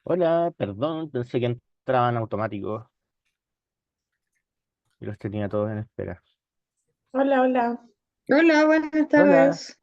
Hola, perdón, pensé que entraban automáticos y los tenía todos en espera. Hola, hola. Hola, buenas Hola. tardes.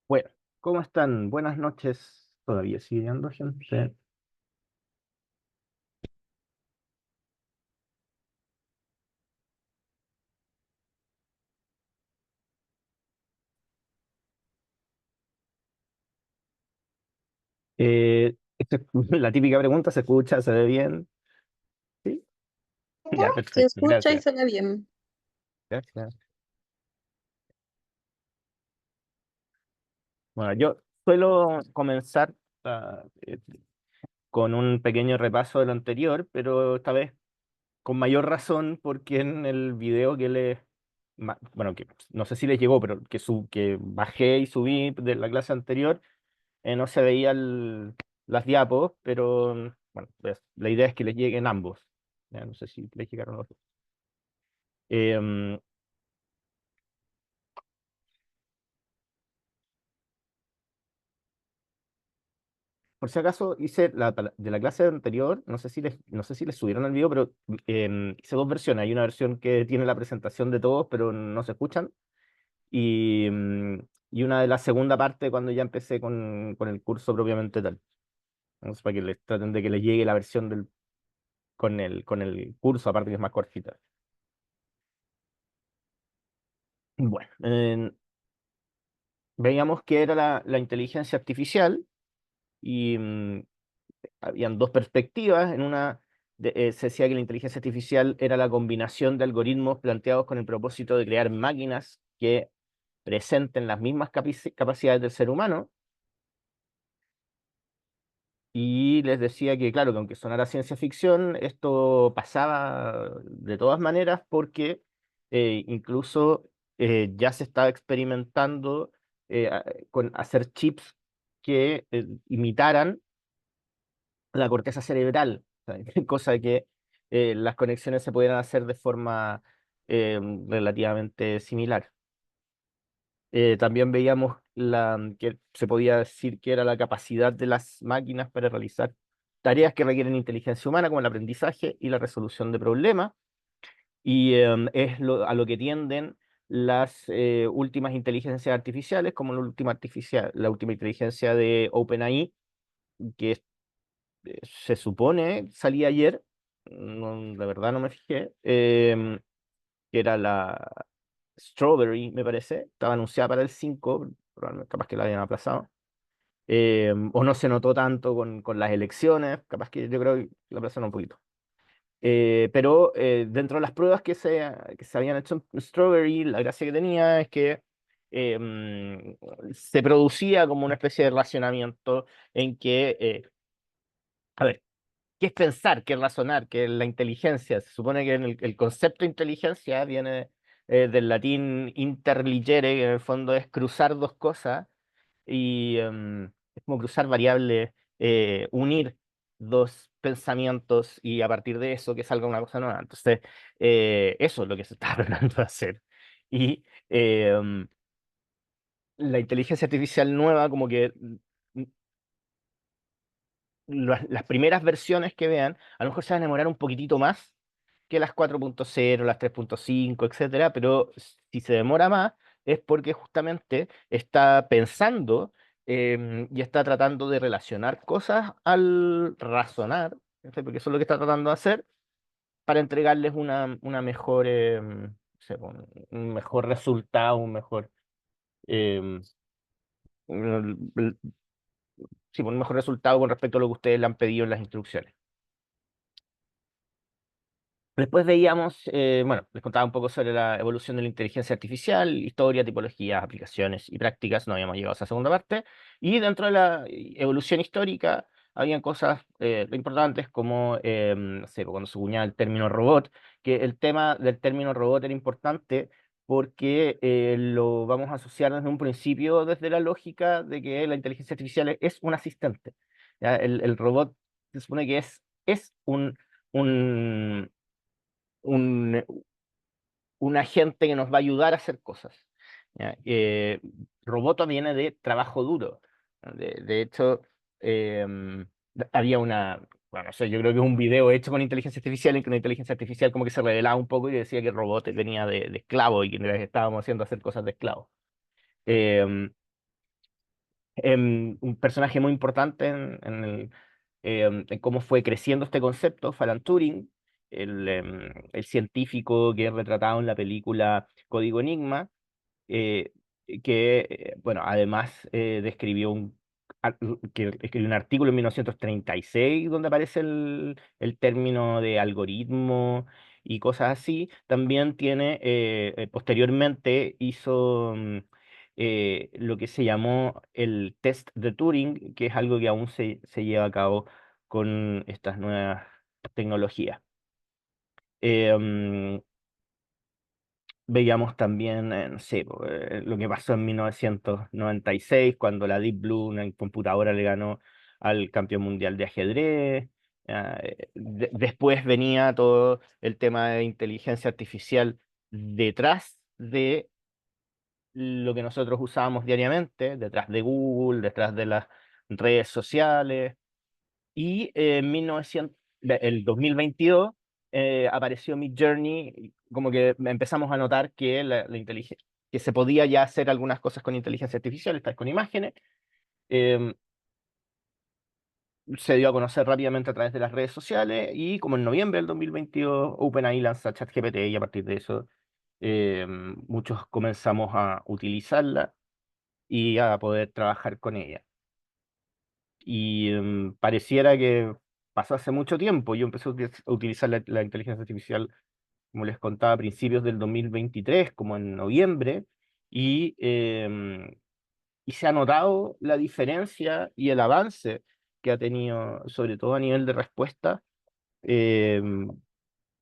Bueno, ¿cómo están? Buenas noches. ¿Todavía sigue llegando gente? La típica pregunta, ¿se escucha? ¿Se ve bien? ¿Sí? Ya, Se perfecto. escucha y Gracias. se ve bien. Gracias. Bueno, yo suelo comenzar con un pequeño repaso de lo anterior, pero esta vez con mayor razón porque en el video bueno, que no sé si les llegó, pero que bajé y subí de la clase anterior, no se veían las diapos, pero bueno, pues, la idea es que les lleguen ambos. Ya, no sé si les llegaron los dos. Em, por si acaso hice de la clase anterior, no sé si les subieron el video, pero hice dos versiones. Hay una versión que tiene la presentación de todos, pero no se escuchan. Y una de la segunda parte cuando ya empecé con el curso propiamente tal. Entonces, para que les traten de que les llegue la versión con el curso, aparte que es más cortita. Bueno, veíamos que era la inteligencia artificial y habían dos perspectivas. En una se decía que la inteligencia artificial era la combinación de algoritmos planteados con el propósito de crear máquinas que presenten las mismas capacidades del ser humano. Y les decía que, claro, que aunque sonara ciencia ficción, esto pasaba de todas maneras porque incluso ya se estaba experimentando con hacer chips que imitaran la corteza cerebral, o sea, cosa de que las conexiones se pudieran hacer de forma relativamente similar. También veíamos que se podía decir que era la capacidad de las máquinas para realizar tareas que requieren inteligencia humana, como el aprendizaje y la resolución de problemas, y a lo que tienden las últimas inteligencias artificiales, como la última inteligencia de OpenAI, que se supone salía ayer, la verdad no me fijé, que era la Strawberry, me parece, estaba anunciada para el 5, probablemente capaz que la hayan aplazado, o no se notó tanto con las elecciones, capaz que yo creo que la aplazaron un poquito. Pero dentro de las pruebas que se habían hecho en Strawberry, la gracia que tenía es que se producía como una especie de racionamiento en que, a ver, ¿qué es pensar? ¿Qué es razonar? ¿Qué es la inteligencia? Se supone que el concepto de inteligencia viene del latín interligere, que en el fondo es cruzar dos cosas, y es como cruzar variables, unir dos pensamientos y a partir de eso que salga una cosa nueva. Entonces, eso es lo que se está tratando de hacer. Y la inteligencia artificial nueva, como que las primeras versiones que vean, a lo mejor se van a demorar un poquitito más que las 4.0, las 3.5, etcétera, pero si se demora más es porque justamente está pensando y está tratando de relacionar cosas al razonar, ¿cachai? Porque eso es lo que está tratando de hacer para entregarles una mejor, no sé, un mejor resultado, un mejor, em, sí, un mejor resultado con respecto a lo que ustedes le han pedido en las instrucciones. Después veíamos, bueno, les contaba un poco sobre la evolución de la inteligencia artificial, historia, tipologías, aplicaciones y prácticas. No habíamos llegado a esa segunda parte. Y dentro de la evolución histórica, habían cosas importantes como, no sé, cuando se acuñaba el término robot, que el tema del término robot era importante porque lo vamos a asociar desde un principio, desde la lógica de que la inteligencia artificial es un asistente. ¿Ya? El robot se supone que es un, un, un agente que nos va a ayudar a hacer cosas. ¿Ya? Roboto viene de trabajo duro. ¿No? De hecho, había bueno, no sé, yo creo que es un video hecho con inteligencia artificial en que una inteligencia artificial como que se revelaba un poco y decía que el robot venía de esclavo y que les estábamos haciendo hacer cosas de esclavo. Em, un personaje muy importante en cómo fue creciendo este concepto fue Alan Turing, el científico que es retratado en la película Código Enigma, eh, que, bueno, además que escribió un artículo en 1936 donde aparece el término de algoritmo y cosas así. También tiene, posteriormente hizo lo que se llamó el test de Turing, que es algo que aún se lleva a cabo con estas nuevas tecnologías. Eh, Veíamos también, no sé, lo que pasó en 1996, cuando la Deep Blue, una computadora, le ganó al campeón mundial de ajedrez. Después venía todo el tema de inteligencia artificial detrás de lo que nosotros usábamos diariamente, detrás de Google, detrás de las redes sociales. Y en 1900, el 2022 apareció Midjourney, y como que empezamos a notar que que se podía ya hacer algunas cosas con inteligencia artificial, estas con imágenes. em, Se dio a conocer rápidamente a través de las redes sociales y como en noviembre del 2022 OpenAI lanza ChatGPT y a partir de eso muchos comenzamos a utilizarla y a poder trabajar con ella. Y pareciera que pasó hace mucho tiempo. Yo empecé a utilizar la inteligencia artificial, como les contaba, a principios del 2023, como en noviembre, y, y se ha notado la diferencia y el avance que ha tenido, sobre todo a nivel de respuesta, em,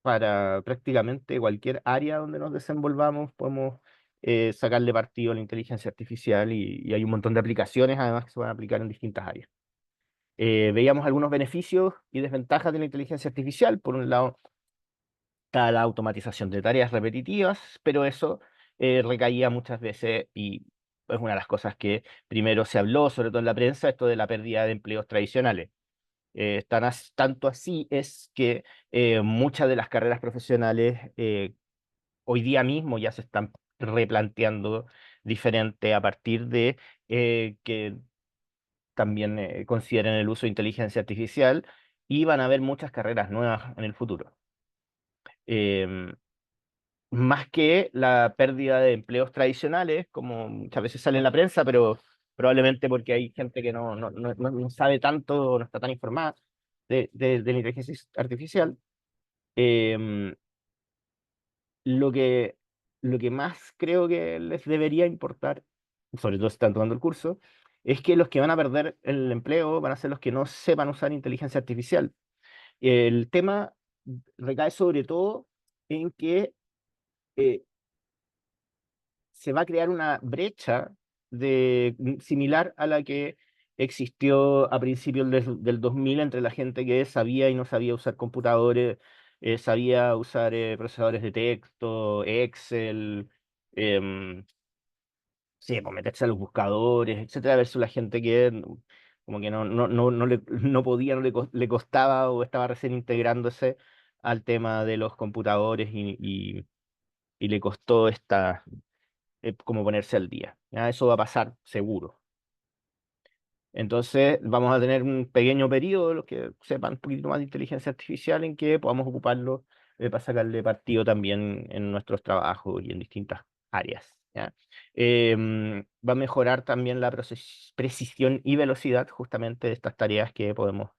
para prácticamente cualquier área donde nos desenvolvamos, podemos sacarle partido a la inteligencia artificial y hay un montón de aplicaciones además que se van a aplicar en distintas áreas. Veíamos algunos beneficios y desventajas de la inteligencia artificial. Por un lado, está la automatización de tareas repetitivas, pero eso recaía muchas veces y es una de las cosas que primero se habló, sobre todo en la prensa, esto de la pérdida de empleos tradicionales. Tanto así es que muchas de las carreras profesionales hoy día mismo ya se están replanteando diferente a partir de que también consideren el uso de inteligencia artificial y van a haber muchas carreras nuevas en el futuro. Em, Más que la pérdida de empleos tradicionales, como muchas veces sale en la prensa, pero probablemente porque hay gente que no sabe tanto, no está tan informada de la inteligencia artificial. em, lo que, lo que más creo que les debería importar, sobre todo si están tomando el curso, es que los que van a perder el empleo van a ser los que no sepan usar inteligencia artificial. El tema recae sobre todo en que eh, se va a crear una brecha similar a la que existió a principios del 2000 entre la gente que sabía y no sabía usar computadores, sabía usar procesadores de texto, Excel, em, sí, pues meterse a los buscadores, etcétera, versus la gente que como que no podía, le costaba o estaba recién integrándose al tema de los computadores y le costó como ponerse al día. ¿Ya? Eso va a pasar seguro. Entonces vamos a tener un pequeño periodo, los que sepan un poquito más de inteligencia artificial, en que podamos ocuparlo para sacarle partido también en nuestros trabajos y en distintas áreas. ¿Ya? Va a mejorar también la precisión y velocidad justamente de estas tareas que podemos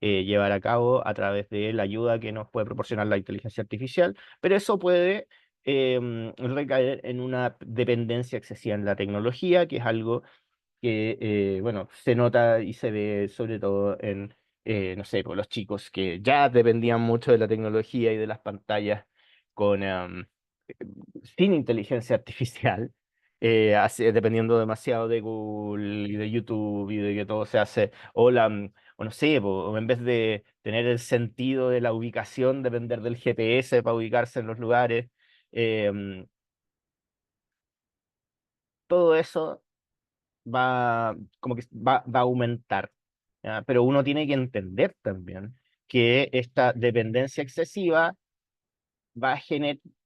llevar a cabo a través de la ayuda que nos puede proporcionar la inteligencia artificial, pero eso puede recaer en una dependencia excesiva en la tecnología, que es algo que, bueno, se nota y se ve sobre todo en, no sé, por los chicos que ya dependían mucho de la tecnología y de las pantallas con, sin inteligencia artificial, dependiendo demasiado de Google y de YouTube y de que todo se hace, o no sé, o en vez de tener el sentido de la ubicación, depender del GPS para ubicarse en los lugares. em, Todo eso como que va a aumentar, ¿ya? Pero uno tiene que entender también que esta dependencia excesiva va a,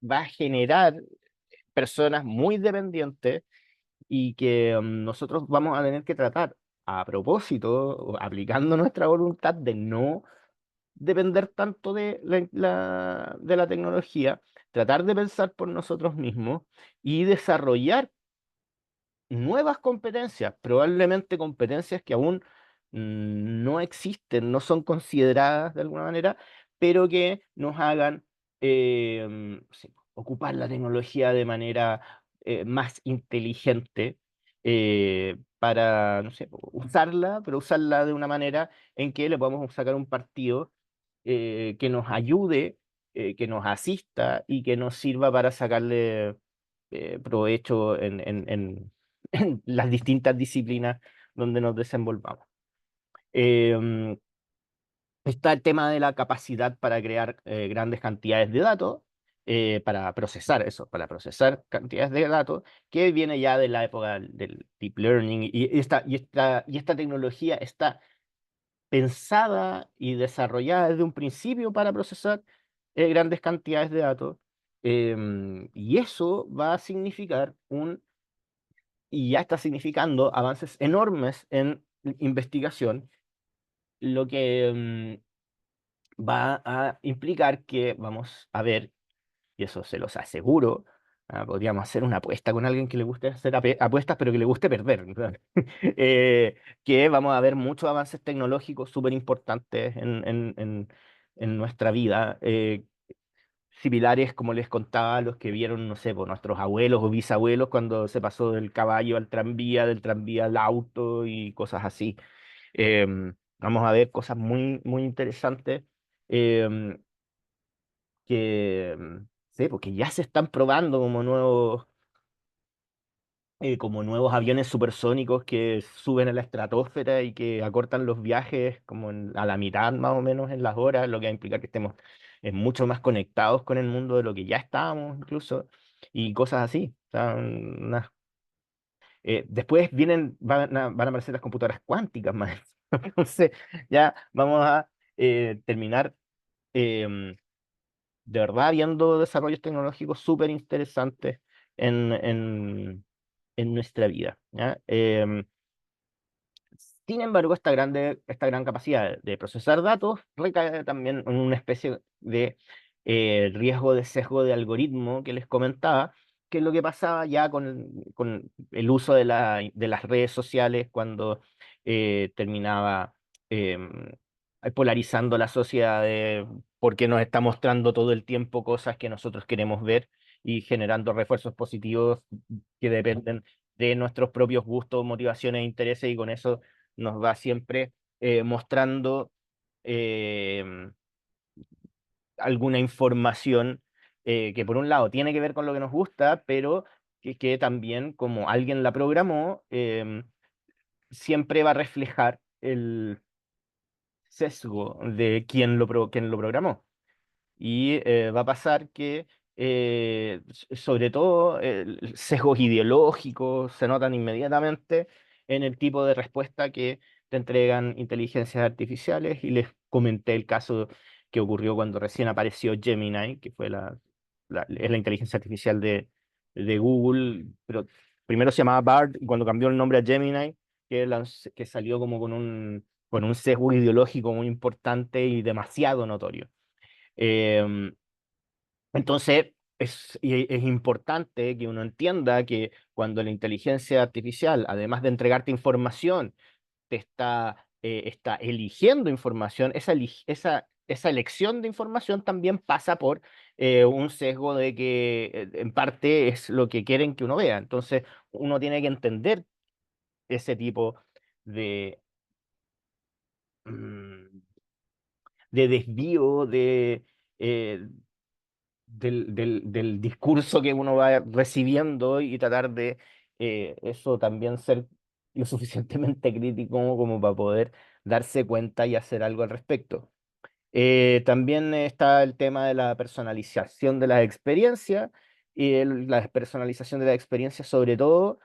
va a generar personas muy dependientes y que nosotros vamos a tener que tratar a propósito, o aplicando nuestra voluntad de no depender tanto de de la tecnología, tratar de pensar por nosotros mismos y desarrollar nuevas competencias, probablemente competencias que aún no existen, no son consideradas de alguna manera, pero que nos hagan sí, ocupar la tecnología de manera más inteligente para, no sé, usarla, pero usarla de una manera en que le podamos sacar un partido que nos ayude, que nos asista y que nos sirva para sacarle provecho en las distintas disciplinas donde nos desenvolvamos. Eh, Está el tema de la capacidad para crear grandes cantidades de datos, para procesar eso, para procesar cantidades de datos, que viene ya de la época del deep learning y esta tecnología está pensada y desarrollada desde un principio para procesar grandes cantidades de datos. Y eso va a significar y ya está significando avances enormes en investigación, lo que va a implicar que vamos a ver, y eso se los aseguro, podríamos hacer una apuesta con alguien que le guste hacer apuestas, pero que le guste perder, ¿verdad? Que vamos a ver muchos avances tecnológicos súper importantes en nuestra vida, similares, como les contaba, a los que vieron, no sé, por nuestros abuelos o bisabuelos cuando se pasó del caballo al tranvía, del tranvía al auto y cosas así. Vamos a ver cosas muy, muy interesantes em, sí, porque ya se están probando como nuevos aviones supersónicos que suben a la estratosfera y que acortan los viajes como a la mitad más o menos en las horas, lo que va a implicar que estemos mucho más conectados con el mundo de lo que ya estábamos incluso, y cosas así. O sea, después van a aparecer las computadoras cuánticas más. Entonces, ya vamos a terminar em, de verdad viendo desarrollos tecnológicos súper interesantes en, en, en nuestra vida. ¿Ya? Sin embargo, esta gran capacidad de procesar datos recae también en una especie de riesgo de sesgo de algoritmo que les comentaba, que es lo que pasaba ya con el uso de las redes sociales cuando terminaba em, polarizando la sociedad porque nos está mostrando todo el tiempo cosas que nosotros queremos ver y generando refuerzos positivos que dependen de nuestros propios gustos, motivaciones e intereses, y con eso nos va siempre mostrando eh, alguna información que por un lado tiene que ver con lo que nos gusta, pero que también como alguien la programó, siempre va a reflejar el sesgo de quien lo programó. Y va a pasar que, sobre todo, sesgos ideológicos se notan inmediatamente en el tipo de respuesta que te entregan inteligencias artificiales. Y les comenté el caso que ocurrió cuando recién apareció Gemini, que fue es la inteligencia artificial de Google, pero primero se llamaba Bard y cuando cambió el nombre a Gemini, que salió como con un sesgo ideológico muy importante y demasiado notorio. Em, entonces, es importante que uno entienda que cuando la inteligencia artificial, además de entregarte información, está eligiendo información, esa elección de información también pasa por un sesgo de que en parte es lo que quieren que uno vea. Entonces, uno tiene que entender ese tipo de, mm, de desvío eh, del discurso que uno va recibiendo y tratar de eso también ser lo suficientemente crítico como para poder darse cuenta y hacer algo al respecto. También está el tema de la personalización de las experiencias y la personalización de la experiencia sobre todo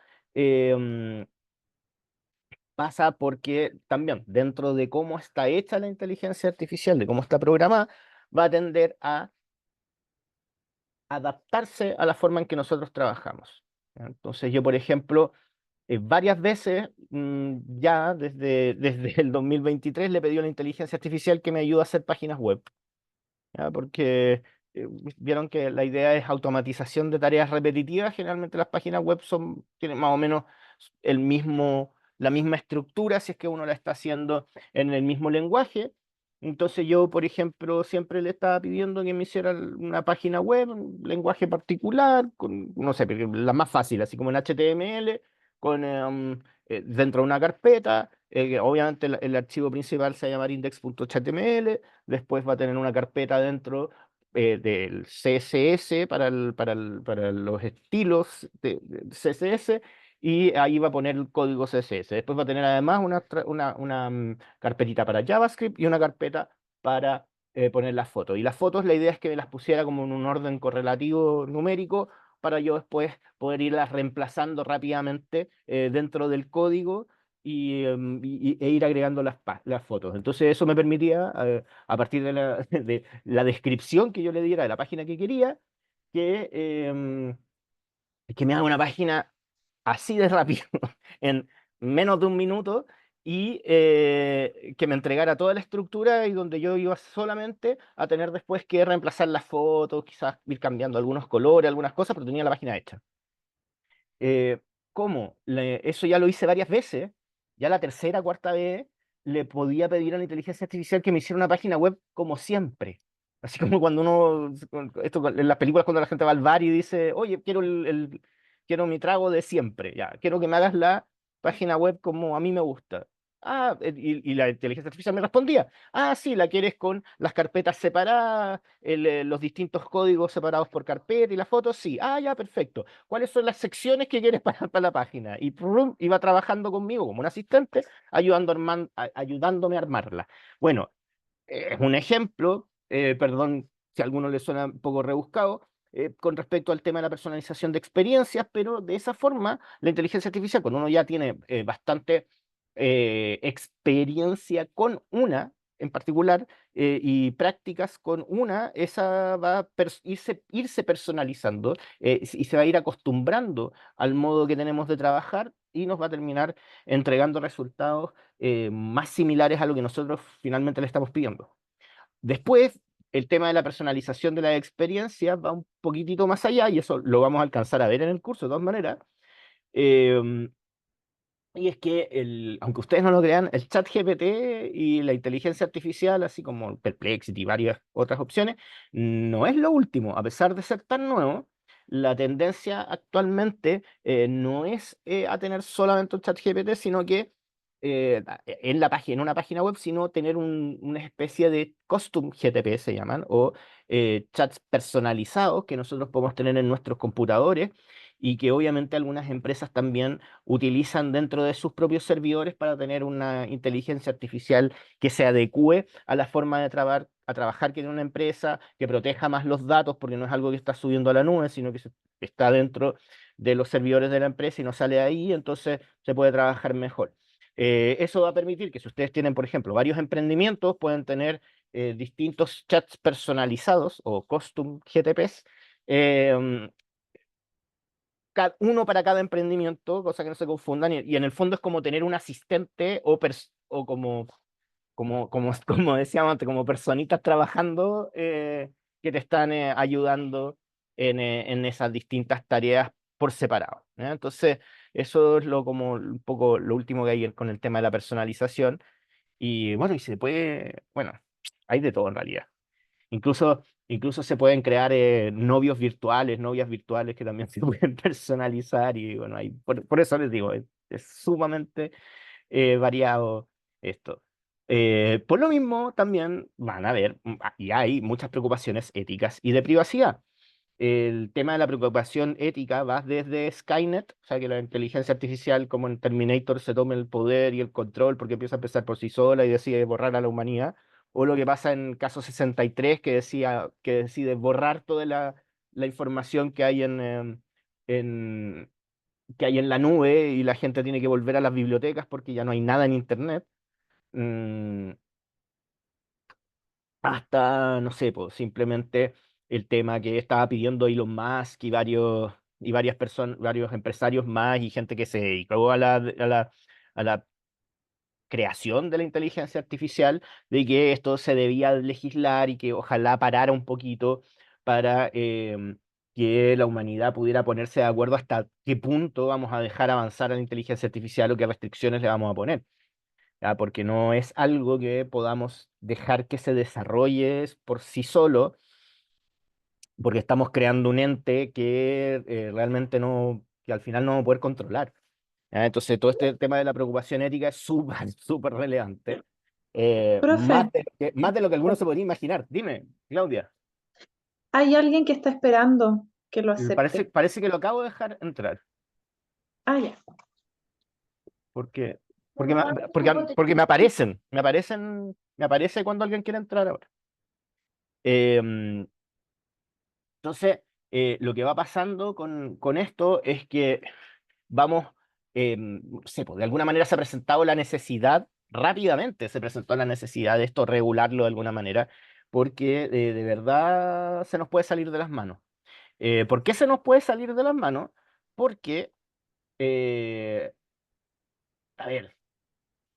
pasa porque también dentro de cómo está hecha la inteligencia artificial, de cómo está programada, va a tender a adaptarse a la forma en que nosotros trabajamos. ¿Ya? Entonces yo, por ejemplo, varias veces ya desde el 2023 le pedí a la inteligencia artificial que me ayude a hacer páginas web. ¿Ya? Porque vieron que la idea es automatización de tareas repetitivas. Generalmente las páginas web tienen más o menos la misma estructura si es que uno la está haciendo en el mismo lenguaje. Entonces yo, por ejemplo, siempre le estaba pidiendo que me hiciera una página web, un lenguaje particular, con, no sé, pero la más fácil, así como en HTML, dentro de una carpeta. Obviamente el archivo principal se va a llamar index.html. Después va a tener una carpeta dentro del CSS para los estilos de CSS y ahí va a poner el código CSS. Después va a tener además una carpetita para JavaScript y una carpeta para poner las fotos. Y las fotos, la idea es que me las pusiera como en un orden correlativo numérico para yo después poder irlas reemplazando rápidamente dentro del código e ir agregando las fotos. Entonces eso me permitía, a partir de de la descripción que yo le diera de la página que quería, que, que me haga una página así de rápido, en menos de un minuto, y que me entregara toda la estructura y donde yo iba solamente a tener después que reemplazar las fotos, quizás ir cambiando algunos colores, algunas cosas, pero tenía la página hecha. eh, ¿Cómo? Eso ya lo hice varias veces, ya la tercera, cuarta vez le podía pedir a la inteligencia artificial que me hiciera una página web como siempre. Así como cuando en las películas cuando la gente va al bar y dice, oye, quiero mi trago de siempre, ya, quiero que me hagas la página web como a mí me gusta. Y la inteligencia artificial me respondía, sí, la quieres con las carpetas separadas, los distintos códigos separados por carpeta y las fotos, sí, ya, perfecto. ¿Cuáles son las secciones que quieres para la página? Y prum, iba trabajando conmigo como un asistente, ayudándome a armarla. Bueno, es un ejemplo, perdón si a alguno le suena un poco rebuscado, con respecto al tema de la personalización de experiencias, pero de esa forma, la inteligencia artificial, cuando uno ya tiene bastante experiencia con una en particular y prácticas con una, esa va a irse personalizando y se va a ir acostumbrando al modo que tenemos de trabajar y nos va a terminar entregando resultados más similares a lo que nosotros finalmente le estamos pidiendo. Después, el tema de la personalización de la experiencia va un poquitito más allá y eso lo vamos a alcanzar a ver en el curso de todas maneras. Em, y es que, aunque ustedes no lo crean, el chat GPT y la inteligencia artificial, así como Perplexity y varias otras opciones, no es lo último. A pesar de ser tan nuevo, la tendencia actualmente no es a tener solamente un chat GPT, sino que en la página, en una página web, sino tener una especie de custom GTP, se llaman, o chats personalizados que nosotros podemos tener en nuestros computadores y que obviamente algunas empresas también utilizan dentro de sus propios servidores para tener una inteligencia artificial que se adecue a la forma de trabajar que tiene una empresa, que proteja más los datos, porque no es algo que está subiendo a la nube, sino que está dentro de los servidores de la empresa y no sale ahí, entonces se puede trabajar mejor. Eso va a permitir que si ustedes tienen, por ejemplo, varios emprendimientos, pueden tener distintos chats personalizados o custom GTPs, eh, uno para cada emprendimiento, cosa que no se confundan, y en el fondo es como tener un asistente o como decíamos antes, como personitas trabajando que te están ayudando en esas distintas tareas por separado. ¿Ya? Entonces, eso es como un poco lo último que hay con el tema de la personalización. Y bueno, y se puede, bueno, hay de todo en realidad. Incluso se pueden crear novios virtuales, novias virtuales que también se pueden personalizar y bueno, por eso les digo, es sumamente variado esto. Por lo mismo, también van a haber, y hay muchas preocupaciones éticas y de privacidad. El tema de la preocupación ética va desde Skynet, o sea, que la inteligencia artificial como en Terminator se tome el poder y el control porque empieza a pensar por sí sola y decide borrar a la humanidad, o lo que pasa en caso 63 que decide borrar toda la información que hay en, que hay en la nube y la gente tiene que volver a las bibliotecas porque ya no hay nada en Internet. Mm, hasta, no sé, pues, simplemente el tema que estaba pidiendo Elon Musk y varias personas, varios empresarios más y gente que se dedicó a la creación de la inteligencia artificial, de que esto se debía legislar y que ojalá parara un poquito para que la humanidad pudiera ponerse de acuerdo hasta qué punto vamos a dejar avanzar a la inteligencia artificial o qué restricciones le vamos a poner. ¿Ya? Porque no es algo que podamos dejar que se desarrolle por sí solo, porque estamos creando un ente que realmente no, que al final no vamos a poder controlar. ¿Ya? Entonces, todo este tema de la preocupación ética es súper, súper relevante. Profe, Más de lo que algunos se podría imaginar. Dime, Claudia. hay alguien que está esperando que lo Parece, acepte. parece que lo acabo de dejar entrar, Ah, ya. porque, porque me aparece cuando alguien quiere entrar ahora. Em, Entonces, lo que va pasando con esto es que vamos, no sé, pues, de alguna manera se ha presentado la necesidad, rápidamente se presentó la necesidad de esto, regularlo de alguna manera, porque de verdad se nos puede salir de las manos. ¿Por qué se nos puede salir de las manos? Porque, eh, a ver,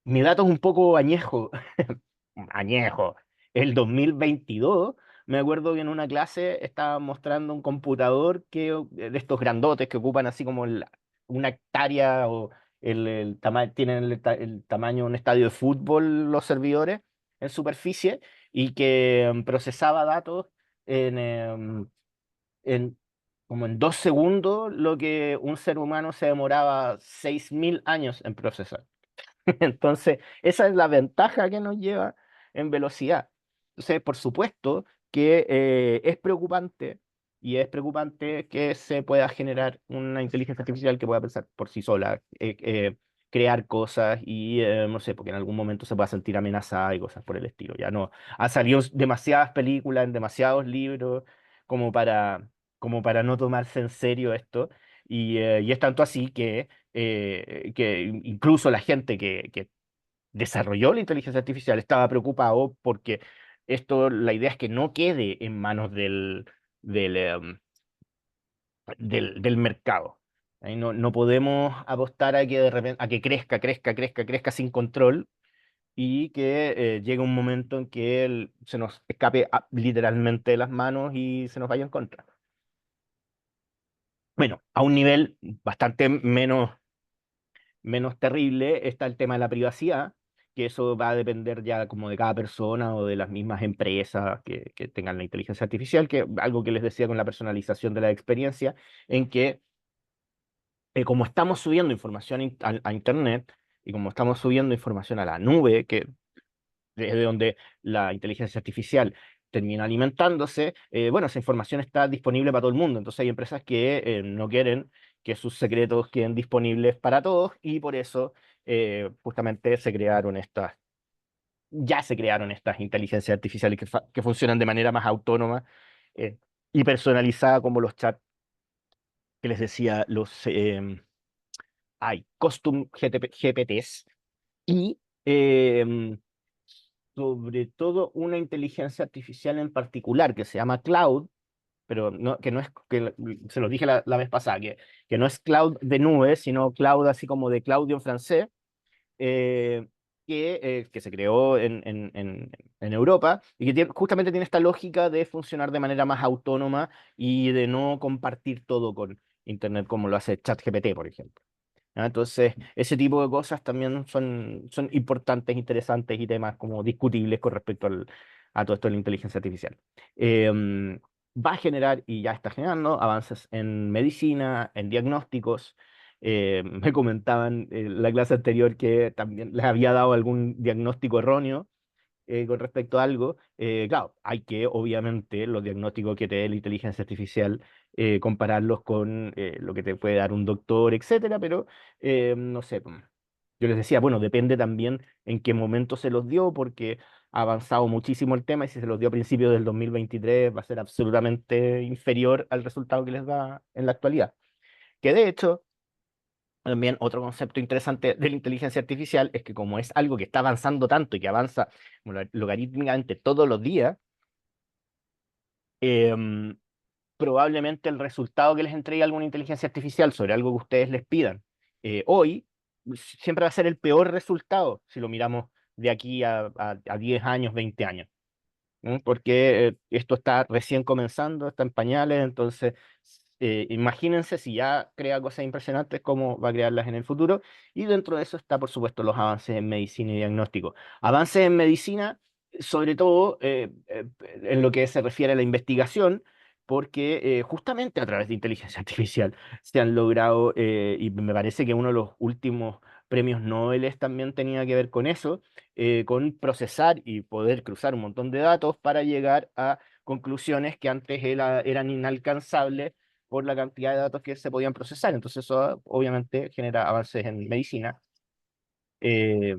mi dato es un poco añejo, añejo. El 2022, me acuerdo que en una clase estaba mostrando un computador de estos grandotes que ocupan así como una hectárea o tienen el tamaño de un estadio de fútbol los servidores en superficie y que procesaba datos en, em, en como en 2 segundos lo que un ser humano se demoraba 6.000 años en procesar. Entonces, esa es la ventaja que nos lleva en velocidad. Entonces, por supuesto que es preocupante que se pueda generar una inteligencia artificial que pueda pensar por sí sola, crear cosas y, no sé, porque en algún momento se pueda sentir amenazada y cosas por el estilo. Ya no, ha salido demasiadas películas, en demasiados libros como como para no tomarse en serio esto. Y es tanto así que incluso la gente que desarrolló la inteligencia artificial estaba preocupado porque la idea es que no quede en manos del, em, del mercado. Ahí no podemos apostar a que de repente, a que crezca sin control y que llegue un momento en que se nos escape literalmente de las manos y se nos vaya en contra. Bueno, a un nivel bastante menos terrible está el tema de la privacidad, que eso va a depender ya como de cada persona o de las mismas empresas que tengan la inteligencia artificial, que algo que les decía con la personalización de la experiencia, en que como estamos subiendo información a Internet, y como estamos subiendo información a la nube, que de donde la inteligencia artificial termina alimentándose, bueno, esa información está disponible para todo el mundo. Entonces hay empresas que no quieren que sus secretos queden disponibles para todos y por eso justamente ya se crearon estas inteligencias artificiales que funcionan de manera más autónoma eh, y personalizada como los chats que les decía, hay Custom GPTs y sobre todo una inteligencia artificial en particular que se llama Cloud, pero no, que no es, se los dije la vez pasada, que no es Cloud de nube, sino Cloud así como de Claudio en francés, eh, que se creó en Europa y que justamente tiene esta lógica de funcionar de manera más autónoma y de no compartir todo con Internet como lo hace ChatGPT, por ejemplo. ¿Ya? Entonces, ese tipo de cosas también son importantes, interesantes y temas como discutibles con respecto a todo esto de la inteligencia artificial. Va a generar, y ya está generando, avances en medicina, en diagnósticos. Me comentaban en la clase anterior que también les había dado algún diagnóstico erróneo con respecto a algo, claro, hay que obviamente los diagnósticos que te dé la inteligencia artificial compararlos con lo que te puede dar un doctor, etcétera, pero no sé, yo les decía, bueno, depende también en qué momento se los dio, porque ha avanzado muchísimo el tema y si se los dio a principios del 2023 va a ser absolutamente inferior al resultado que les da en la actualidad. Que de hecho, también otro concepto interesante de la inteligencia artificial es que como es algo que está avanzando tanto y que avanza como logarítmicamente todos los días, em, probablemente el resultado que les entregue alguna inteligencia artificial sobre algo que ustedes les pidan hoy siempre va a ser el peor resultado si lo miramos de aquí a 10 años, 20 años. Porque esto está recién comenzando, está en pañales, entonces imagínense si ya crea cosas impresionantes, cómo va a crearlas en el futuro, y dentro de eso está, por supuesto, los avances en medicina y diagnóstico. Avances en medicina, sobre todo en lo que se refiere a la investigación, porque justamente a través de inteligencia artificial se han logrado, y me parece que uno de los últimos premios Nobel también tenía que ver con eso, con procesar y poder cruzar un montón de datos para llegar a conclusiones que antes eran inalcanzables por la cantidad de datos que se podían procesar. Entonces eso obviamente genera avances en medicina. Eh,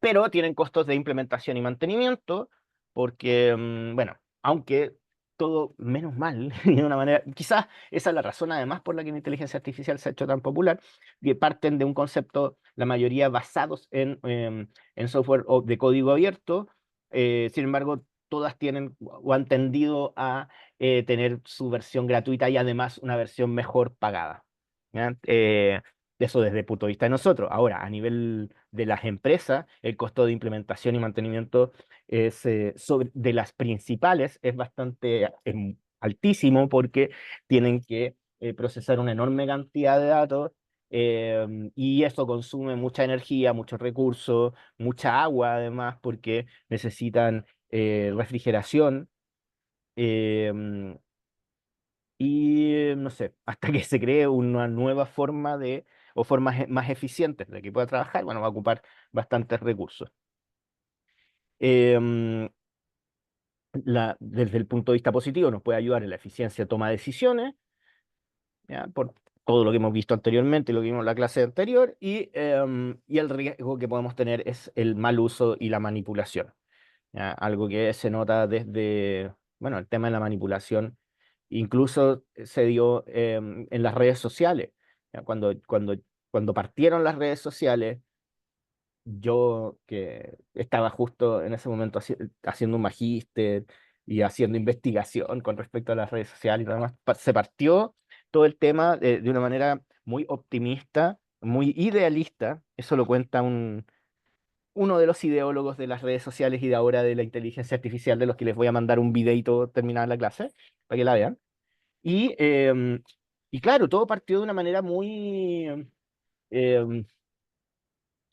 pero tienen costos de implementación y mantenimiento, porque, bueno, aunque todo, menos mal, de una manera, quizás esa es la razón además por la que la inteligencia artificial se ha hecho tan popular, que parten de un concepto, la mayoría basados en software de código abierto, sin embargo, todas tienen o han tendido a tener su versión gratuita y además una versión mejor pagada. ¿Ya? Eso desde el punto de vista de nosotros. Ahora, a nivel de las empresas, el costo de implementación y mantenimiento es, de las principales es bastante altísimo porque tienen que procesar una enorme cantidad de datos y eso consume mucha energía, muchos recursos, mucha agua además porque necesitan refrigeración. em, y no sé, hasta que se cree una nueva forma o formas más eficientes de que pueda trabajar, bueno, va a ocupar bastantes recursos. Em, desde el punto de vista positivo nos puede ayudar en la eficiencia de toma de decisiones, ¿ya? Por todo lo que hemos visto anteriormente, lo que vimos en la clase anterior, y el riesgo que podemos tener es el mal uso y la manipulación. ¿Ya? Algo que se nota desde, bueno, el tema de la manipulación, incluso se dio en las redes sociales. ¿Ya? Cuando partieron las redes sociales, yo que estaba justo en ese momento haciendo un magíster y haciendo investigación con respecto a las redes sociales y lo demás, se partió todo el tema de una manera muy optimista, muy idealista. Eso lo cuenta uno de los ideólogos de las redes sociales y de ahora de la inteligencia artificial, de los que les voy a mandar un videito terminada la clase, para que la vean. Y, y claro, todo partió de una manera muy, em,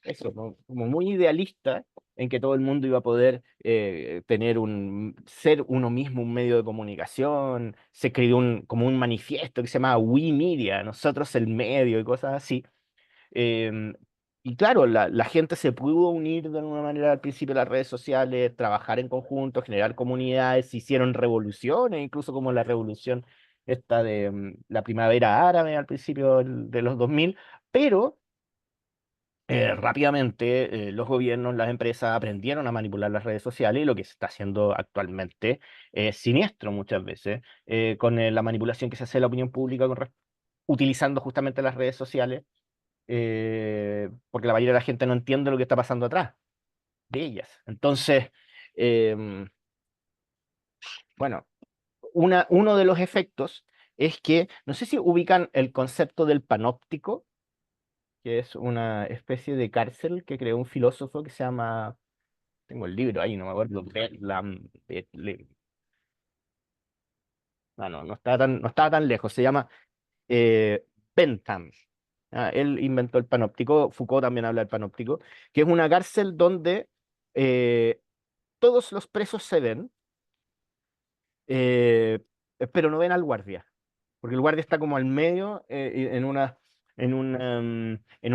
eso, como muy idealista, en que todo el mundo iba a poder ser uno mismo un medio de comunicación. Se escribió como un manifiesto que se llamaba We Media, nosotros el medio y cosas así. Em, y claro, la gente se pudo unir de alguna manera al principio de las redes sociales, trabajar en conjunto, generar comunidades, se hicieron revoluciones, incluso como la revolución esta de la primavera árabe al principio de los 2000, pero rápidamente los gobiernos, las empresas aprendieron a manipular las redes sociales y lo que se está haciendo actualmente es siniestro muchas veces, con la manipulación que se hace de la opinión pública utilizando justamente las redes sociales, porque la mayoría de la gente no entiende lo que está pasando atrás de ellas. Entonces, em, bueno, uno de los efectos es que, no sé si ubican el concepto del panóptico, que es una especie de cárcel que creó un filósofo que se llama, tengo el libro ahí, no me acuerdo, no estaba tan lejos, se llama Bentham. Él inventó el panóptico, Foucault también habla del panóptico, que es una cárcel donde eh, todos los presos se ven, eh, pero no ven al guardia, porque el guardia está como al medio, en un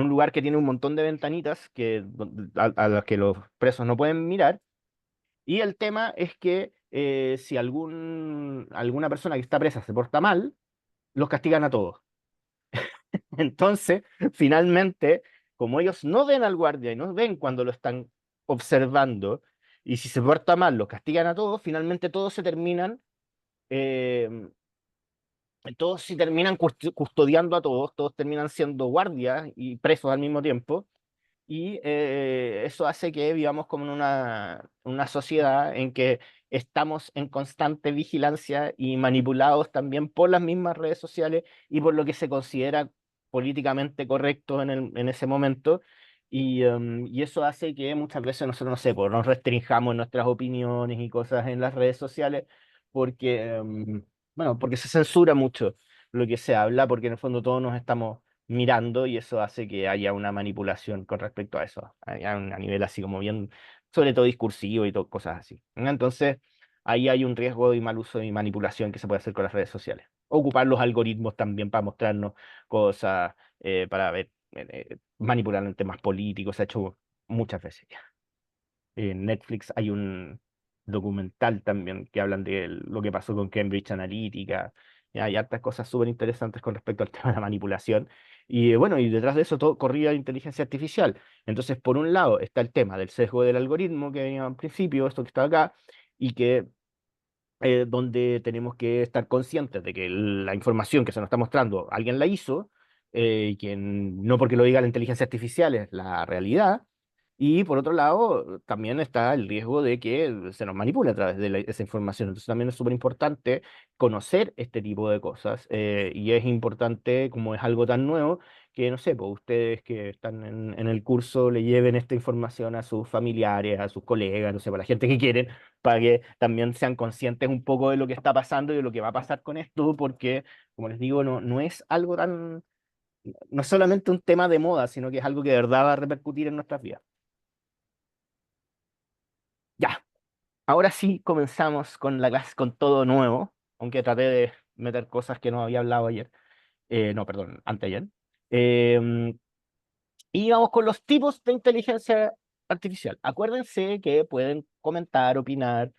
lugar que tiene un montón de ventanitas a las que los presos no pueden mirar. Y el tema es que si alguna persona que está presa se porta mal, los castigan a todos. Entonces, finalmente, como ellos no ven al guardia y no ven cuando lo están observando, y si se porta mal, los castigan a todos, finalmente eh, todos se terminan custodiando a todos, todos terminan siendo guardias y presos al mismo tiempo. Y eso hace que vivamos como en una sociedad en que estamos en constante vigilancia y manipulados también por las mismas redes sociales y por lo que se considera políticamente correcto en ese momento. Y eso hace que muchas veces nosotros, no sé, pues, nos restringamos nuestras opiniones y cosas en las redes sociales porque, bueno, porque se censura mucho lo que se habla, porque en el fondo todos nos estamos mirando y eso hace que haya una manipulación con respecto a eso, a nivel así como bien, sobre todo discursivo y cosas así. Entonces, ahí hay un riesgo de mal uso y manipulación que se puede hacer con las redes sociales. Ocupar los algoritmos también para mostrarnos cosas, para ver, manipular en temas políticos, se ha hecho muchas veces. En Netflix hay un documental también que hablan de lo que pasó con Cambridge Analytica. Y hay hartas cosas súper interesantes con respecto al tema de la manipulación. Y bueno, y detrás de eso todo corría la inteligencia artificial. Entonces, por un lado está el tema del sesgo del algoritmo que venía al principio, esto que está acá, y que donde tenemos que estar conscientes de que la información que se nos está mostrando alguien la hizo, y que no porque lo diga la inteligencia artificial es la realidad. Y por otro lado, también está el riesgo de que se nos manipule a través de esa información. Entonces también es súper importante conocer este tipo de cosas. Y es importante, como es algo tan nuevo, que no sé, pues ustedes que están en el curso le lleven esta información a sus familiares, a sus colegas, no sé, para la gente que quieren, para que también sean conscientes un poco de lo que está pasando y de lo que va a pasar con esto, porque, como les digo, no es algo tan, no es solamente un tema de moda, sino que es algo que de verdad va a repercutir en nuestras vidas. Ya, ahora sí comenzamos con la clase con todo nuevo, aunque traté de meter cosas que no había hablado ayer. No, perdón, anteayer. Em, Y vamos con los tipos de inteligencia artificial. Acuérdense que pueden comentar, opinar,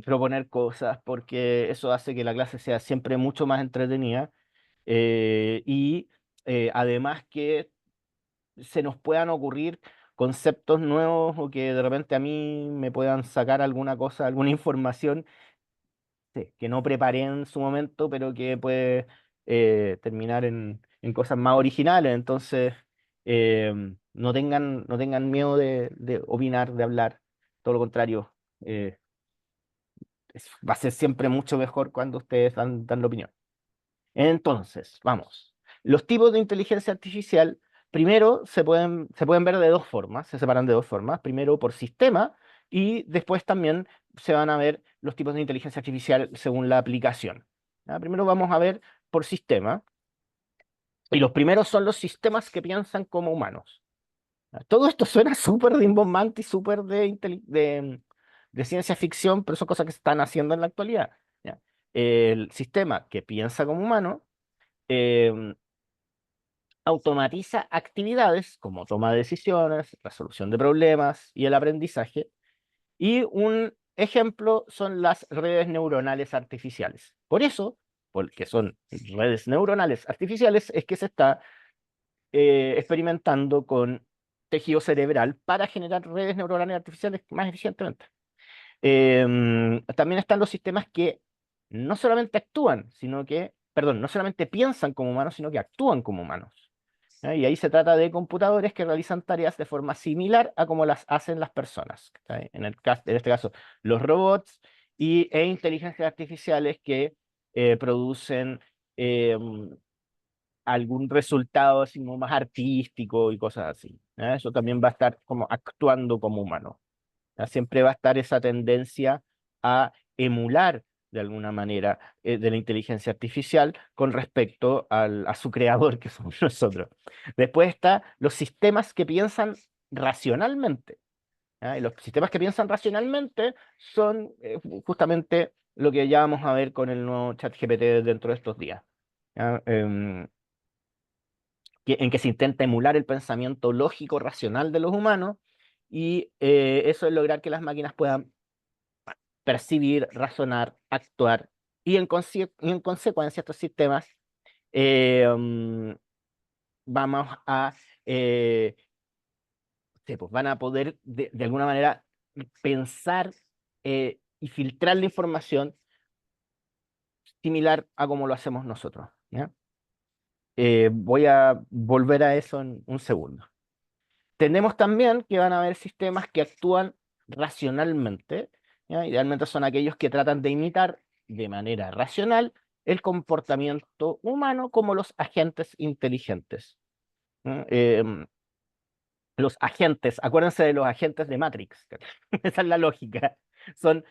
proponer cosas, porque eso hace que la clase sea siempre mucho más entretenida, y además que se nos puedan ocurrir conceptos nuevos o que de repente a mí me puedan sacar alguna cosa, alguna información, sí, que no preparé en su momento, pero que puede terminar en cosas más originales. Entonces, no tengan miedo de opinar, de hablar. Todo lo contrario, va a ser siempre mucho mejor cuando ustedes dan la opinión. Entonces, vamos. Los tipos de inteligencia artificial, primero se pueden ver de dos formas, se separan de dos formas. Primero por sistema y después también se van a ver los tipos de inteligencia artificial según la aplicación. ¿Ya? Primero vamos a ver por sistema. Y los primeros son los sistemas que piensan como humanos. ¿Ya? Todo esto suena súper rimbombante y súper de ciencia ficción, pero son cosas que se están haciendo en la actualidad. ¿Ya? El sistema que piensa como humano, eh, automatiza actividades como toma de decisiones, resolución de problemas y el aprendizaje. Y un ejemplo son las redes neuronales artificiales. Por eso, porque son redes neuronales artificiales, es que se está experimentando con tejido cerebral para generar redes neuronales artificiales más eficientemente. También están los sistemas que no solamente actúan, sino que, perdón, no solamente piensan como humanos, sino que actúan como humanos. ¿Ya? Y ahí se trata de computadores que realizan tareas de forma similar a como las hacen las personas. ¿Está? En este caso, los robots e inteligencias artificiales que producen algún resultado así como más artístico y cosas así. ¿Ya? Eso también va a estar como actuando como humano. ¿Ya? Siempre va a estar esa tendencia a emular de alguna manera de la inteligencia artificial con respecto a su creador, que somos nosotros. Después está los sistemas que piensan racionalmente. ¿Ya? Y los sistemas que piensan racionalmente son justamente lo que ya vamos a ver con el nuevo ChatGPT dentro de estos días. ¿Ya? En que se intenta emular el pensamiento lógico, racional de los humanos, y eso es lograr que las máquinas puedan percibir, razonar, actuar, y en consecuencia estos sistemas mm, vamos a, sí, pues van a poder de alguna manera pensar y filtrar la información similar a como lo hacemos nosotros. ¿Ya? Voy a volver a eso en un segundo. Tenemos también que van a haber sistemas que actúan racionalmente, ¿ya? Idealmente son aquellos que tratan de imitar de manera racional el comportamiento humano como los agentes inteligentes. ¿No? Los agentes, acuérdense de los agentes de Matrix, esa es la lógica. Son